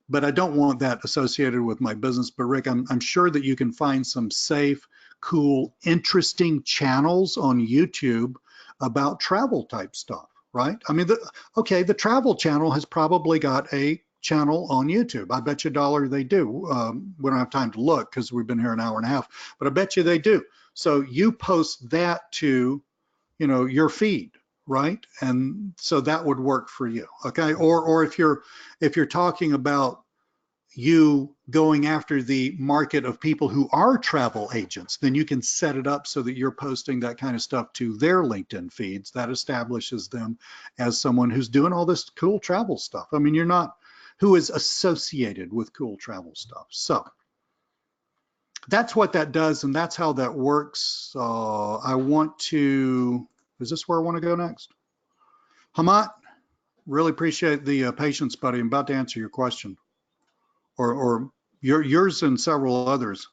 S1: but I don't want that associated with my business. But Rick, I'm sure that you can find some safe, cool, interesting channels on YouTube about travel type stuff, right? I mean, the travel channel has probably got a channel on YouTube. I bet you $1 they do. We don't have time to look because we've been here an hour and a half, but I bet you they do. So you post that to, your feed, right? And so that would work for you, okay? Or if you're talking about you going after the market of people who are travel agents, then you can set it up so that you're posting that kind of stuff to their LinkedIn feeds. That establishes them as someone who's doing all this cool travel stuff. I mean, you're not who is associated with cool travel stuff. So that's what that does, and that's how that works. Is this where I want to go next? Hamat, really appreciate the patience, buddy. I'm about to answer your question, or yours and several others.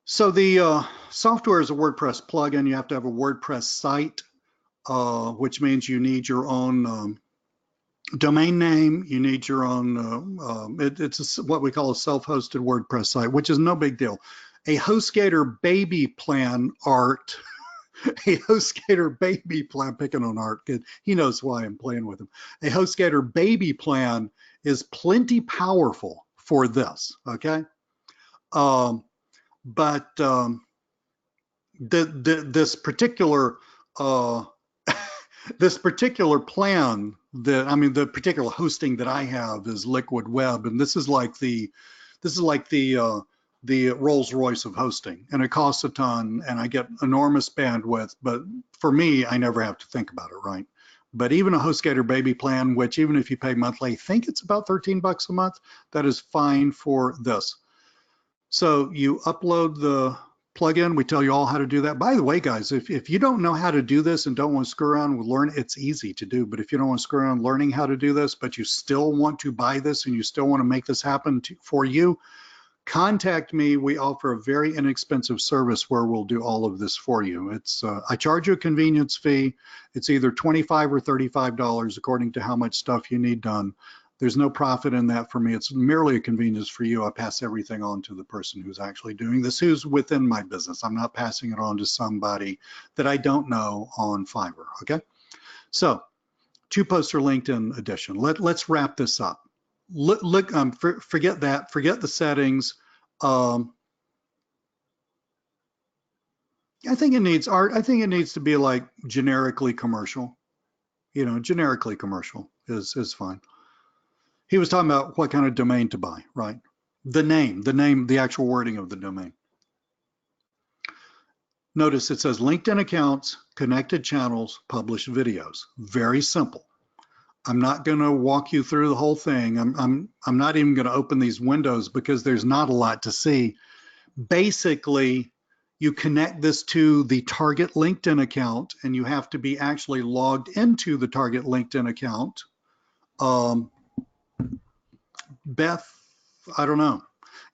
S1: So the software is a WordPress plugin. You have to have a WordPress site, which means you need your own Domain name, you need your own, it's what we call a self-hosted WordPress site, which is no big deal. A HostGator baby plan art, a HostGator baby plan, picking on Art, he knows why I'm playing with him. A HostGator baby plan is plenty powerful for this, okay? But this particular this particular plan that, I mean, the particular hosting that I have is Liquid Web, and this is like the Rolls-Royce of hosting, and it costs a ton, and I get enormous bandwidth. But for me, I never have to think about it, right? But even a HostGator baby plan, which even if you pay monthly, I think it's about 13 bucks a month, that is fine for this. So you upload the plugin. We tell you all how to do that. By the way, guys, if you don't know how to do this and don't want to screw around with learn, it's easy to do. But if you don't want to screw around learning how to do this, but you still want to buy this and you still want to make this happen for you, contact me. We offer a very inexpensive service where we'll do all of this for you. It's I charge you a convenience fee. It's either $25 or $35 according to how much stuff you need done. There's no profit in that for me. It's merely a convenience for you. I pass everything on to the person who's actually doing this, who's within my business. I'm not passing it on to somebody that I don't know on Fiverr, okay? So, two-poster LinkedIn edition. Let's wrap this up. Forget that. Forget the settings. I think it needs art. I think it needs to be like generically commercial. You know, generically commercial is fine. He was talking about what kind of domain to buy, right? The name, the actual wording of the domain. Notice it says LinkedIn accounts, connected channels, published videos. Very simple. I'm not going to walk you through the whole thing. I'm not even going to open these windows because there's not a lot to see. Basically, you connect this to the target LinkedIn account, and you have to be actually logged into the target LinkedIn account. Beth, I don't know.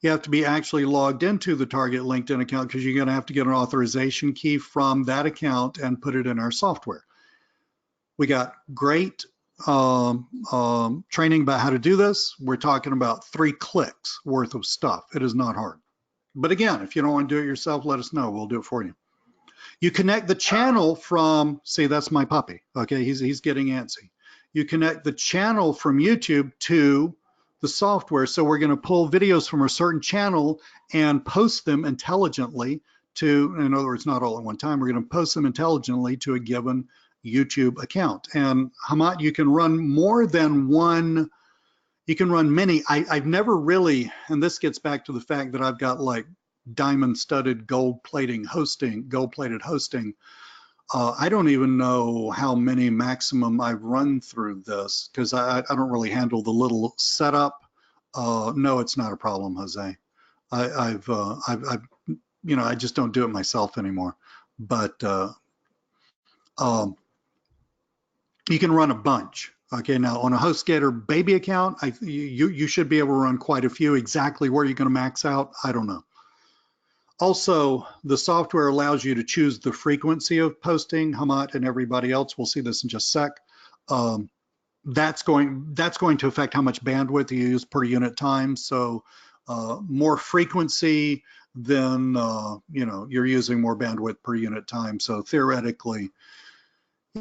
S1: You have to be actually logged into the target LinkedIn account because you're going to have to get an authorization key from that account and put it in our software. We got great training about how to do this. We're talking about 3 clicks worth of stuff. It is not hard. But again, if you don't want to do it yourself, let us know. We'll do it for you. You connect the channel from, see, that's my puppy. Okay, he's getting antsy. You connect the channel from YouTube to the software. So we're going to pull videos from a certain channel and post them intelligently to, in other words, not all at one time, we're going to post them intelligently to a given YouTube account. And Hamat, you can run more than one, you can run many. I've never really, and this gets back to the fact that I've got like diamond studded gold-plated hosting. I don't even know how many maximum I've run through this because I don't really handle the little setup. No, it's not a problem, Jose. I've you know, I just don't do it myself anymore. But you can run a bunch. Okay, now on a HostGator baby account, you should be able to run quite a few. Exactly where you're going to max out, I don't know. Also, the software allows you to choose the frequency of posting. Hamat and everybody else, we'll see this in just a sec. That's going to affect how much bandwidth you use per unit time. So more frequency, then you know, you're using more bandwidth per unit time. So theoretically,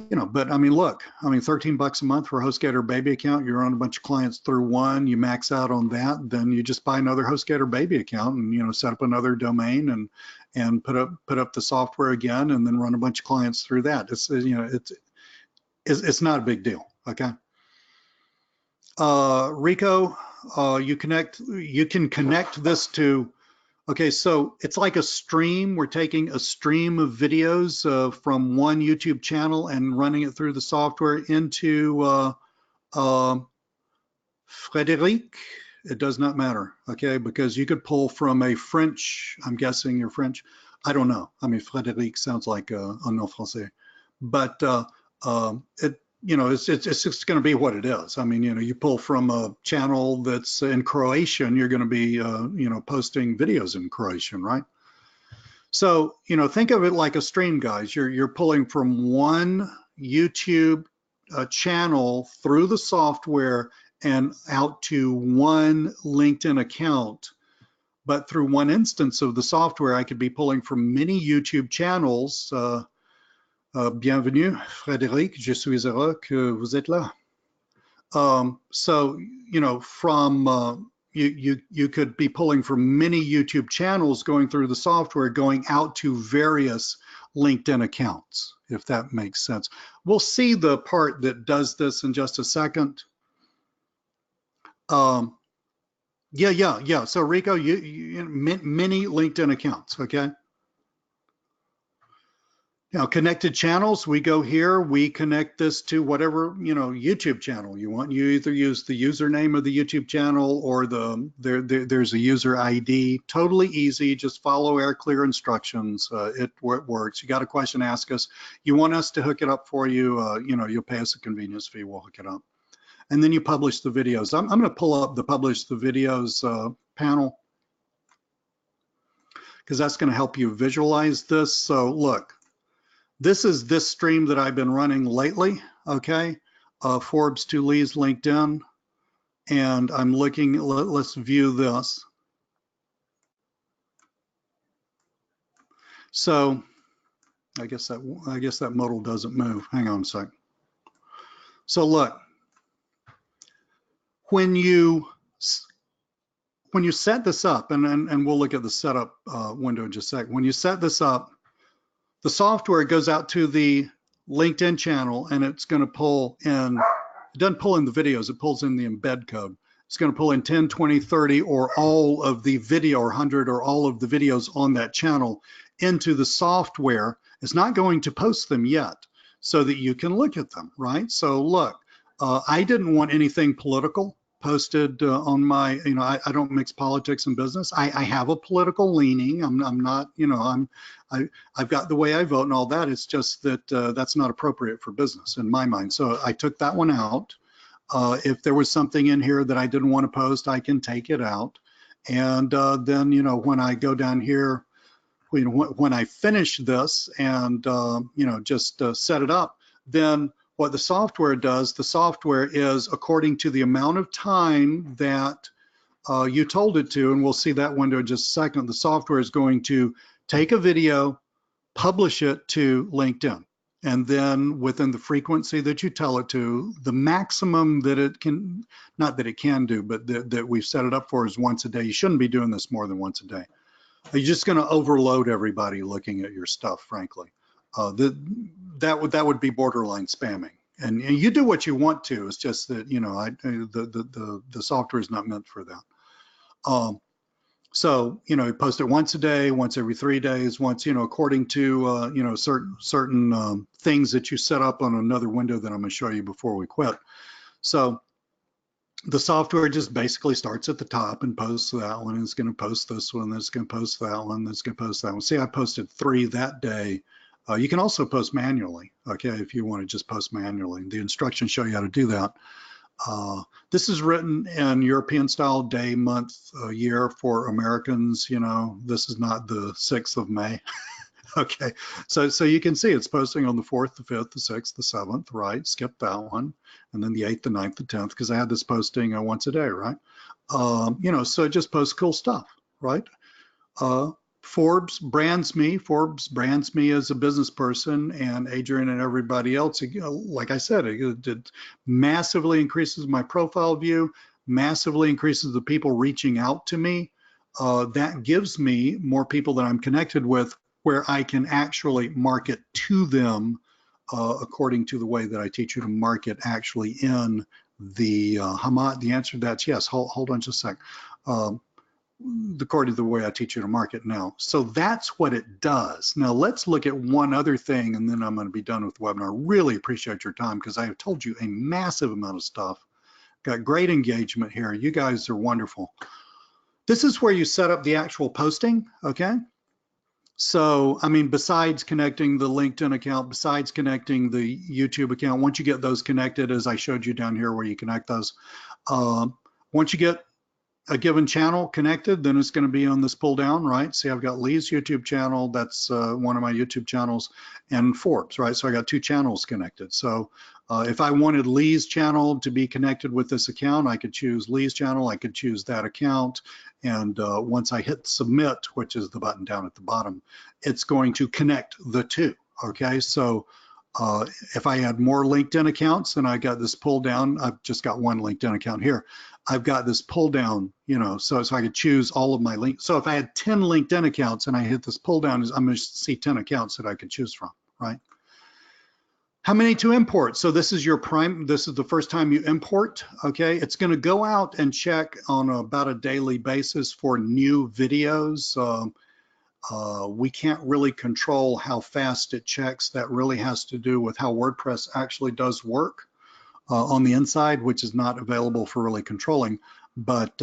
S1: you know, but I mean, look, I mean, 13 bucks a month for a HostGator baby account. You're on a bunch of clients through one, you max out on that, then you just buy another HostGator baby account and, you know, set up another domain and put up the software again and then run a bunch of clients through that. It's, you know, it's not a big deal. Okay. Rico, you can connect this to, okay, so it's like a stream. We're taking a stream of videos from one YouTube channel and running it through the software into Frederic. It does not matter, okay, because you could pull from a French, I'm guessing you're French. I don't know. I mean, Frederic sounds like un nom français, but it, you know, it's just going to be what it is. I mean, you know, you pull from a channel that's in Croatian, you're going to be, you know, posting videos in Croatian, right? So, you know, think of it like a stream, guys. You're pulling from one YouTube channel through the software and out to one LinkedIn account. But through one instance of the software, I could be pulling from many YouTube channels. Bienvenue, Frédéric. Je suis heureux que vous êtes là. So, you know, from you could be pulling from many YouTube channels going through the software, going out to various LinkedIn accounts, if that makes sense. We'll see the part that does this in just a second. Yeah. So Rico, you many LinkedIn accounts, okay? Now, connected channels, we go here, we connect this to whatever, you know, YouTube channel you want. You either use the username of the YouTube channel or there's a user ID. Totally easy, just follow our clear instructions. It works. You got a question, ask us. You want us to hook it up for you, you know, you'll pay us a convenience fee, we'll hook it up. And then you publish the videos. I'm gonna pull up the publish the videos panel, because that's gonna help you visualize this. So look. This is this stream that I've been running lately, okay? Forbes to Lee's LinkedIn, and I'm looking, let's view this. So I guess that modal doesn't move. Hang on a sec. So look, when you set this up, and we'll look at the setup window in just a sec. When you set this up, the software goes out to the LinkedIn channel and it's going to pull in, it doesn't pull in the videos, it pulls in the embed code. It's going to pull in 10, 20, 30, or all of the video, or 100, or all of the videos on that channel into the software. It's not going to post them yet so that you can look at them, right? So look, I didn't want anything political posted on my, you know, I don't mix politics and business. I have a political leaning. I'm not, you know, I've got the way I vote and all that. It's just that that's not appropriate for business in my mind. So I took that one out. If there was something in here that I didn't want to post, I can take it out. And then, you know, when I go down here, when I finish this and, you know, just set it up, then what the software does, the software is according to the amount of time that you told it to, and we'll see that window in just a second, the software is going to take a video, publish it to LinkedIn. And then within the frequency that you tell it to, the maximum that it can, not that it can do, but that we've set it up for is once a day. You shouldn't be doing this more than once a day. You're just going to overload everybody looking at your stuff, frankly. That would be borderline spamming, and you do what you want to. It's just that, you know, the software is not meant for that. So, you know, you post it once a day, once every 3 days, once, you know, according to you know, certain things that you set up on another window that I'm going to show you before we quit. So the software just basically starts at the top and posts that one, and it's going to post this one, then it's going to post that one, then it's going to post that one. See, I posted 3 that day. You can also post manually, okay, if you want to just post manually. The instructions show you how to do that. This is written in European style, day, month, year for Americans. You know, this is not the 6th of May. Okay, so you can see it's posting on the 4th, the 5th, the 6th, the 7th, right? Skip that one. And then the 8th, the 9th, the 10th, because I had this posting once a day, right? You know, so it just posts cool stuff, right? Forbes brands me as a business person, and Adrian and everybody else, like I said, it massively increases my profile view, massively increases the people reaching out to me. That gives me more people that I'm connected with, where I can actually market to them according to the way that I teach you to market actually in the Hamad. The answer to that's yes. Hold on just a sec. According to the way I teach you to market now. So that's what it does. Now let's look at one other thing, and then I'm going to be done with the webinar. Really appreciate your time, because I have told you a massive amount of stuff. Got great engagement here. You guys are wonderful. This is where you set up the actual posting, okay? So, I mean, besides connecting the LinkedIn account, besides connecting the YouTube account, once you get those connected, as I showed you down here where you connect those, once you get a given channel connected, then it's going to be on this pull down, right? See, I've got Lee's YouTube channel, that's one of my YouTube channels, and Forbes, right? So I got 2 channels connected. So If I wanted Lee's channel to be connected with this account, I could choose Lee's channel, I could choose that account, and once I hit submit, which is the button down at the bottom, it's going to connect the two, okay? So if I had more LinkedIn accounts and I got this pull down, I've just got one LinkedIn account here, I've got this pull down, you know, so I could choose all of my links. So if I had 10 LinkedIn accounts and I hit this pull down, I'm going to see 10 accounts that I could choose from, right? How many to import? So this is your this is the first time you import, okay? It's gonna go out and check on about a daily basis for new videos. We can't really control how fast it checks. That really has to do with how WordPress actually does work on the inside, which is not available for really controlling. But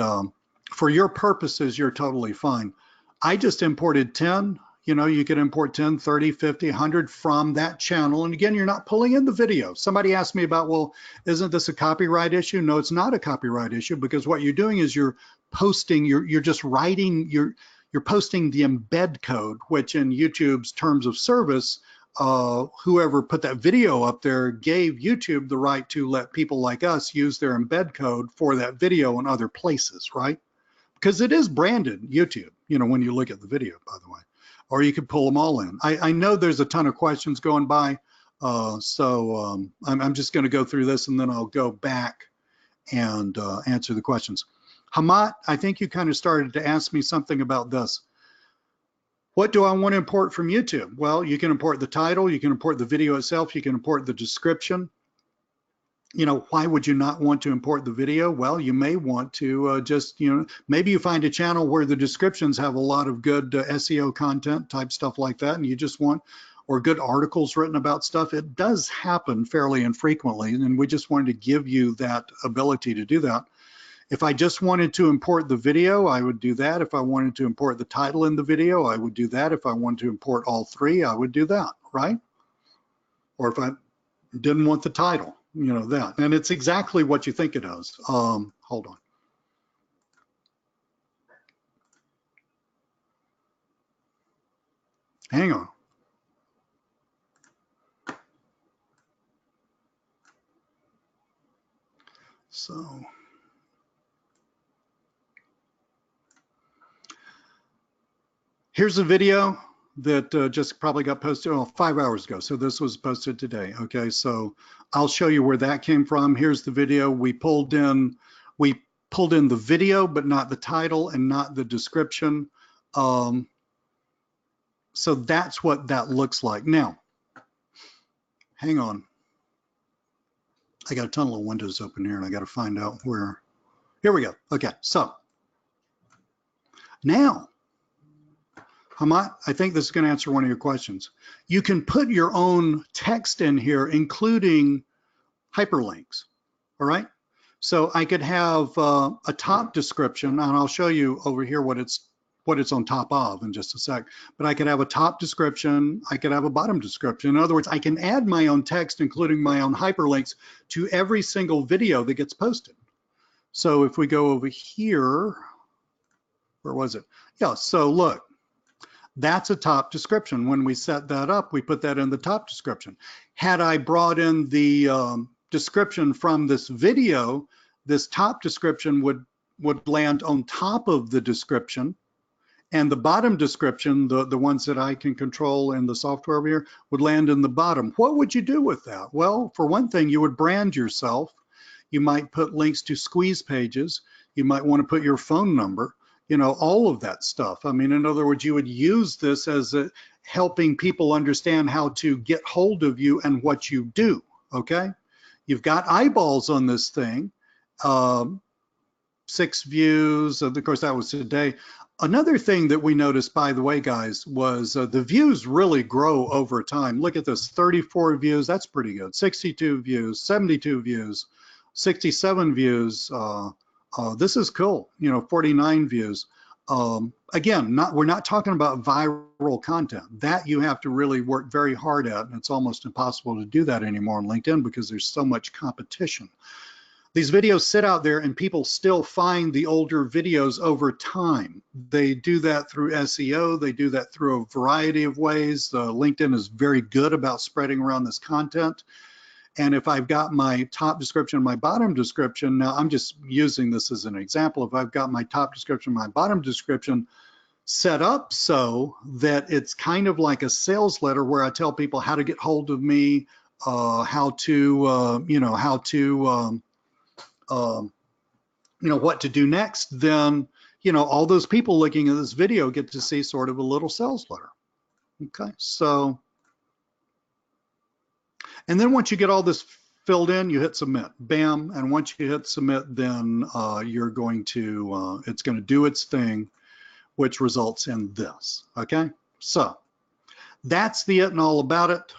S1: for your purposes, you're totally fine. I just imported 10. You know, you can import 10, 30, 50, 100 from that channel. And again, you're not pulling in the video. Somebody asked me about, well, isn't this a copyright issue? No, it's not a copyright issue, because what you're doing is you're posting, you're just writing, you're posting the embed code, which in YouTube's terms of service, whoever put that video up there gave YouTube the right to let people like us use their embed code for that video in other places, right? Because it is branded YouTube, you know, when you look at the video, by the way. Or you could pull them all in. I know there's a ton of questions going by, so I'm just going to go through this and then I'll go back and answer the questions. Hamat, I think you kind of started to ask me something about this. What do I want to import from YouTube? Well, you can import the title, you can import the video itself, you can import the description. You know, why would you not want to import the video? Well, you may want to just, you know, maybe you find a channel where the descriptions have a lot of good SEO content type stuff like that, and you just want, or good articles written about stuff. It does happen fairly infrequently, and we just wanted to give you that ability to do that. If I just wanted to import the video, I would do that. If I wanted to import the title in the video, I would do that. If I wanted to import all three, I would do that, right? Or if I didn't want the title, you know, that. And it's exactly what you think it is. Hold on. Hang on. So here's a video that just probably got posted 5 hours ago. So this was posted today. Okay, so I'll show you where that came from. Here's the video. We pulled in the video, but not the title and not the description. So that's what that looks like. Now, hang on. I got a ton of windows open here and I got to find out where. Here we go. Okay, so now, Hamat, I think this is going to answer one of your questions. You can put your own text in here, including hyperlinks, all right? So I could have a top description, and I'll show you over here what it's on top of in just a sec, but I could have a top description, I could have a bottom description. In other words, I can add my own text, including my own hyperlinks, to every single video that gets posted. So if we go over here, where was it? Yeah, so look. That's a top description. When we set that up, we put that in the top description. Had I brought in the description from this video, this top description would land on top of the description, and the bottom description, the ones that I can control in the software over here, would land in the bottom. What would you do with that? Well, for one thing, you would brand yourself. You might put links to squeeze pages. You might want to put your phone number. You know, all of that stuff. I mean, in other words, you would use this as helping people understand how to get hold of you and what you do, okay? You've got eyeballs on this thing, 6 views, of course, that was today. Another thing that we noticed, by the way, guys, was the views really grow over time. Look at this, 34 views, that's pretty good. 62 views, 72 views, 67 views, this is cool, you know, 49 views. Again, we're not talking about viral content. That you have to really work very hard at, and it's almost impossible to do that anymore on LinkedIn because there's so much competition. These videos sit out there and people still find the older videos over time. They do that through SEO, they do that through a variety of ways. LinkedIn is very good about spreading around this content. And if I've got my top description and my bottom description, now I'm just using this as an example. If I've got my top description, my bottom description set up so that it's kind of like a sales letter where I tell people how to get hold of me, how to, what to do next, then, all those people looking at this video get to see sort of a little sales letter. Okay, so, and then once you get all this filled in, you hit submit, bam. And once you hit submit, then you're going to, it's going to do its thing, which results in this. Okay, so that's the it and all about it.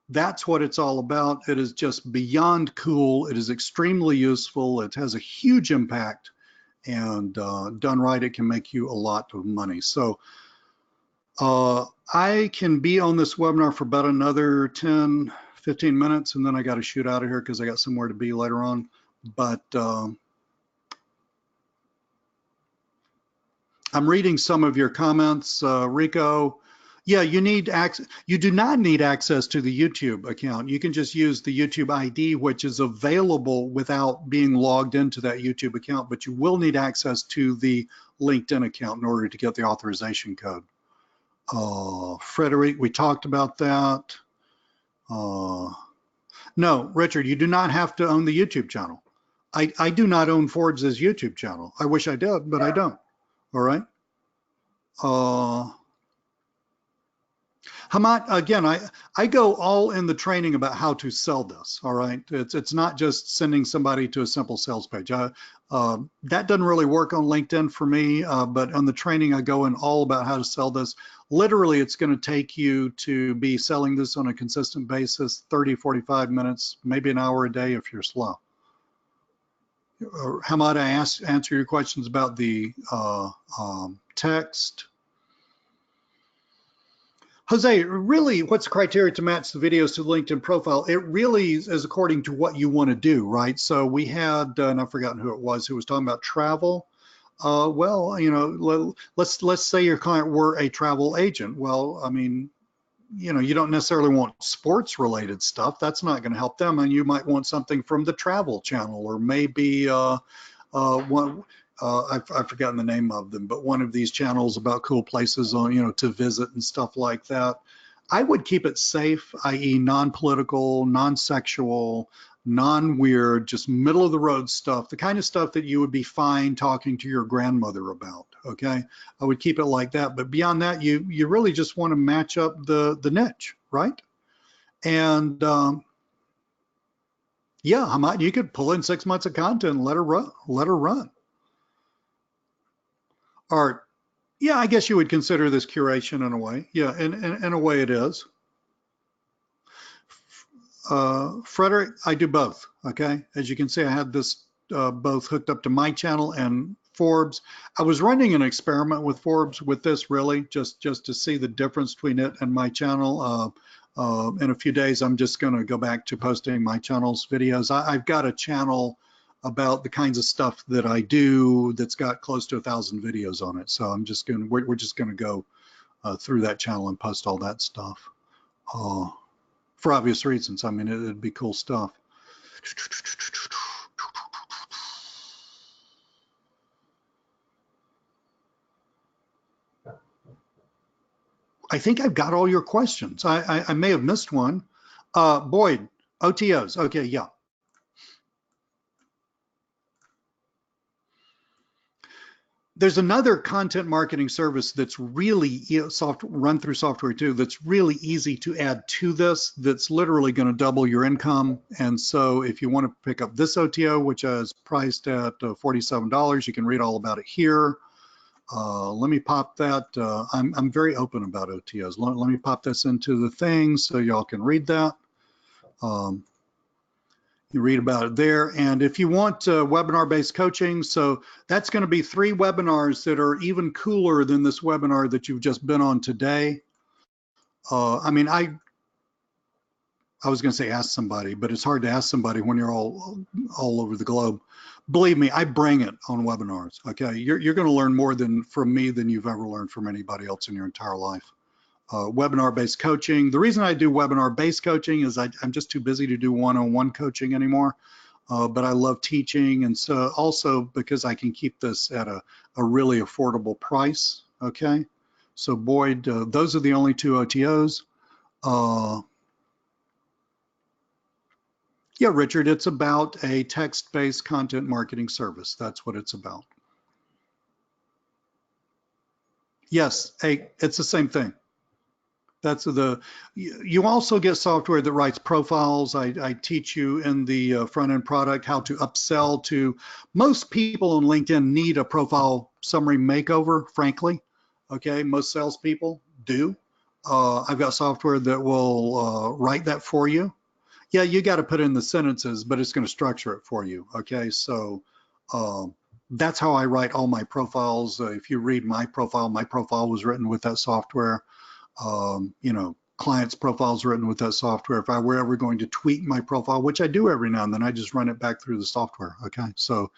S1: That's what it's all about. It is just beyond cool. It is extremely useful. It has a huge impact, and done right, it can make you a lot of money. So I can be on this webinar for about another 10, 15 minutes, and then I got to shoot out of here because I got somewhere to be later on. But I'm reading some of your comments, Rico. Yeah, you need access. You do not need access to the YouTube account. You can just use the YouTube ID, which is available without being logged into that YouTube account, but you will need access to the LinkedIn account in order to get the authorization code. Frederick, we talked about that. No, Richard, you do not have to own the YouTube channel. I do not own Forbes' YouTube channel. I wish I did, but I don't. All right. Hamad, again, I go all in the training about how to sell this. All right. It's not just sending somebody to a simple sales page. That doesn't really work on LinkedIn for me, but on the training, I go in all about how to sell this. Literally, it's going to take you to be selling this on a consistent basis, 30, 45 minutes, maybe an hour a day if you're slow. Hamad, I answer your questions about the text. Jose, really, what's the criteria to match the videos to the LinkedIn profile? It really is according to what you want to do, right? So we had, and I've forgotten who it was talking about travel. Well, let's say your client were a travel agent. Well, I mean, you don't necessarily want sports related stuff. That's not going to help them. And you might want something from the travel channel, or maybe one. I've forgotten the name of them, but one of these channels about cool places on, to visit and stuff like that. I would keep it safe, i.e. non-political, non-sexual, non-weird, just middle of the road stuff, the kind of stuff that you would be fine talking to your grandmother about, okay? I would keep it like that, but beyond that, you really just want to match up the niche, right? And yeah, Hamad, you could pull in 6 months of content and let her run. Or, yeah, I guess you would consider this curation in a way. Yeah, in a way it is. Frederick, I do both, okay? As you can see, I had this both hooked up to my channel and Forbes. I was running an experiment with Forbes with this, really, just to see the difference between it and my channel. In a few days, I'm just going to go back to posting my channel's videos. I've got a channel about the kinds of stuff that I do that's got close to 1,000 videos on it. So I'm just going to, we're just going to go through that channel and post all that stuff for obvious reasons. I mean, it'd be cool stuff. I think I've got all your questions. I may have missed one. Boyd, OTOs. Okay, yeah. There's another content marketing service that's really run through software too, that's really easy to add to this, that's literally going to double your income. And so if you want to pick up this OTO, which is priced at $47, you can read all about it here. Let me pop that. I'm very open about OTOs. Let me pop this into the thing so y'all can read that. You read about it there. And if you want webinar-based coaching, so that's going to be 3 webinars that are even cooler than this webinar that you've just been on today. I mean, I was going to say ask somebody, but it's hard to ask somebody when you're all over the globe. Believe me, I bring it on webinars. Okay, you're going to learn more from me than you've ever learned from anybody else in your entire life. webinar-based coaching. The reason I do webinar-based coaching is I'm just too busy to do one-on-one coaching anymore. But I love teaching, and so also because I can keep this at a really affordable price. Okay, so Boyd, those are the only two OTOs. Yeah, Richard, it's about a text-based content marketing service. That's what it's about. Yes, it's the same thing. That's you also get software that writes profiles. I teach you in the front-end product how to upsell to, most people on LinkedIn need a profile summary makeover, frankly. Okay, most salespeople do. I've got software that will write that for you. Yeah, you got to put in the sentences, but it's going to structure it for you. Okay, so that's how I write all my profiles. If you read my profile was written with that software. You know, clients' profiles written with that software. If I were ever going to tweak my profile, which I do every now and then, I just run it back through the software. Okay, so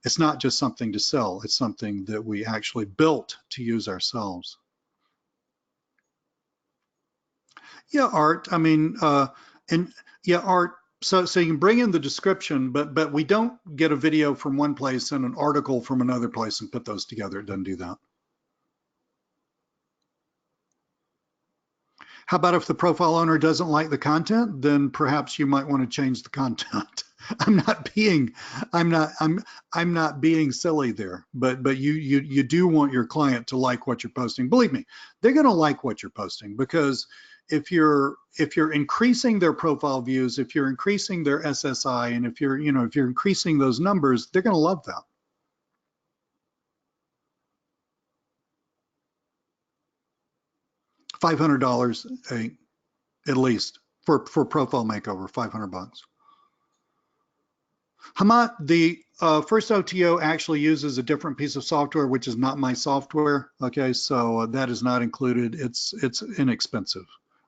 S1: it's not just something to sell. It's something that we actually built to use ourselves. Yeah, Art. I mean, and yeah, Art. So you can bring in the description, but we don't get a video from one place and an article from another place and put those together. It doesn't do that. How about if the profile owner doesn't like the content, then perhaps you might want to change the content. I'm not being silly there, but you do want your client to like what you're posting. Believe me, they're going to like what you're posting, because if you're increasing their profile views, if you're increasing their SSI, and if you're increasing those numbers, they're going to love that. $500 at least for profile makeover, $500. Hamat, the first OTO actually uses a different piece of software, which is not my software. Okay, so that is not included. It's inexpensive.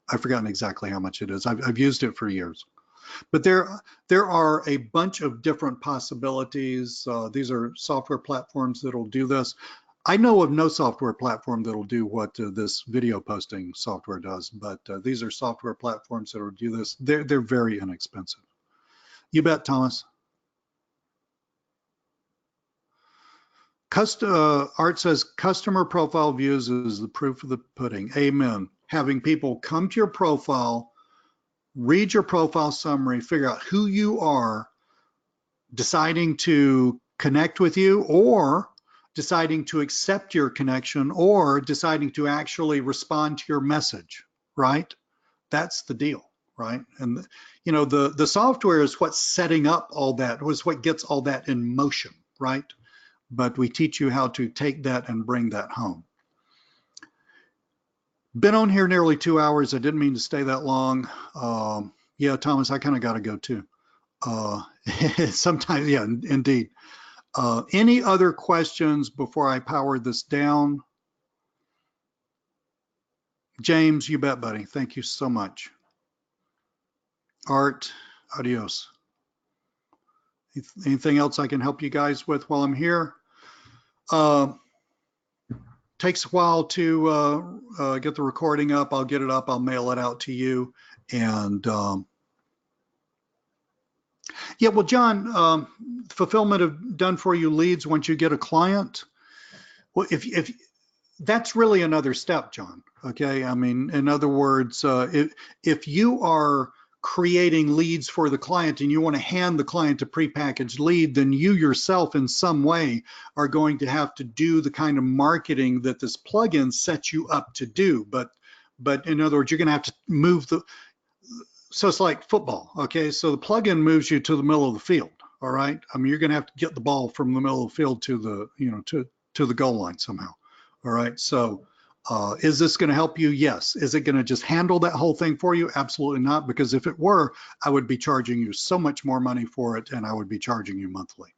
S1: I've forgotten exactly how much it is. I've used it for years. But there are a bunch of different possibilities. These are software platforms that'll do this. I know of no software platform that'll do what this video posting software does, but these are software platforms that'll do this. They're very inexpensive. You bet, Thomas. Art says customer profile views is the proof of the pudding. Amen. Having people come to your profile, read your profile summary, figure out who you are, deciding to connect with you, or deciding to accept your connection, or deciding to actually respond to your message, right? That's the deal, right? And you know, the software is what's setting up all that, was what gets all that in motion, right? But we teach you how to take that and bring that home. Been on here nearly 2 hours. I didn't mean to stay that long. Yeah, Thomas, I kind of got to go too. Sometimes, yeah, indeed. Any other questions before I power this down? James, you bet, buddy. Thank you so much. Art, adios. Anything else I can help you guys with while I'm here? Takes a while to get the recording up. I'll get it up. I'll mail it out to you. And yeah, well, John, fulfillment of done for you leads once you get a client. Well, if that's really another step, John. Okay, I mean, in other words, if you are creating leads for the client and you want to hand the client a prepackaged lead, then you yourself in some way are going to have to do the kind of marketing that this plugin sets you up to do. But in other words, you're going to have to move so it's like football. Okay, so the plugin moves you to the middle of the field. All right, I mean, you're going to have to get the ball from the middle of the field to the to the goal line somehow. All right, so is this going to help you? Yes. Is it going to just handle that whole thing for you? Absolutely not, because if it were, I would be charging you so much more money for it, and I would be charging you monthly.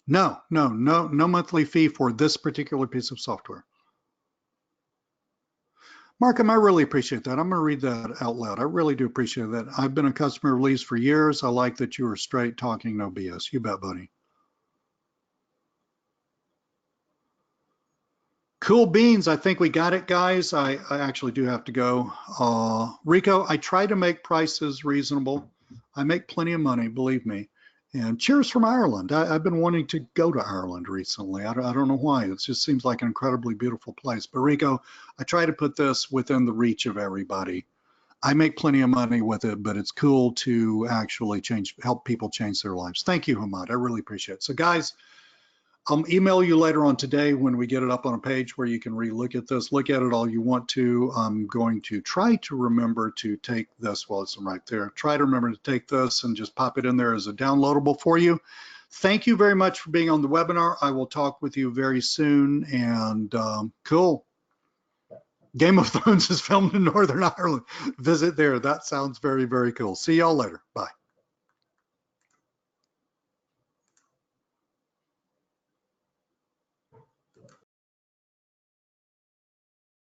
S1: No monthly fee for this particular piece of software. Markham, I really appreciate that. I'm going to read that out loud. I really do appreciate that. I've been a customer of Lee's for years. I like that you are straight talking, no BS. You bet, buddy. Cool beans. I think we got it, guys. I actually do have to go. Rico, I try to make prices reasonable. I make plenty of money, believe me. And cheers from Ireland. I've been wanting to go to Ireland recently. I don't know why. It just seems like an incredibly beautiful place. But Rico, I try to put this within the reach of everybody. I make plenty of money with it, but it's cool to actually help people change their lives. Thank you, Hamad. I really appreciate it. So guys, I'll email you later on today when we get it up on a page where you can re-look at this. Look at it all you want to. I'm going to try to remember to take this. Well, it's right there. Try to remember to take this and just pop it in there as a downloadable for you. Thank you very much for being on the webinar. I will talk with you very soon. And cool. Game of Thrones is filmed in Northern Ireland. Visit there. That sounds very, very cool. See y'all later. Bye.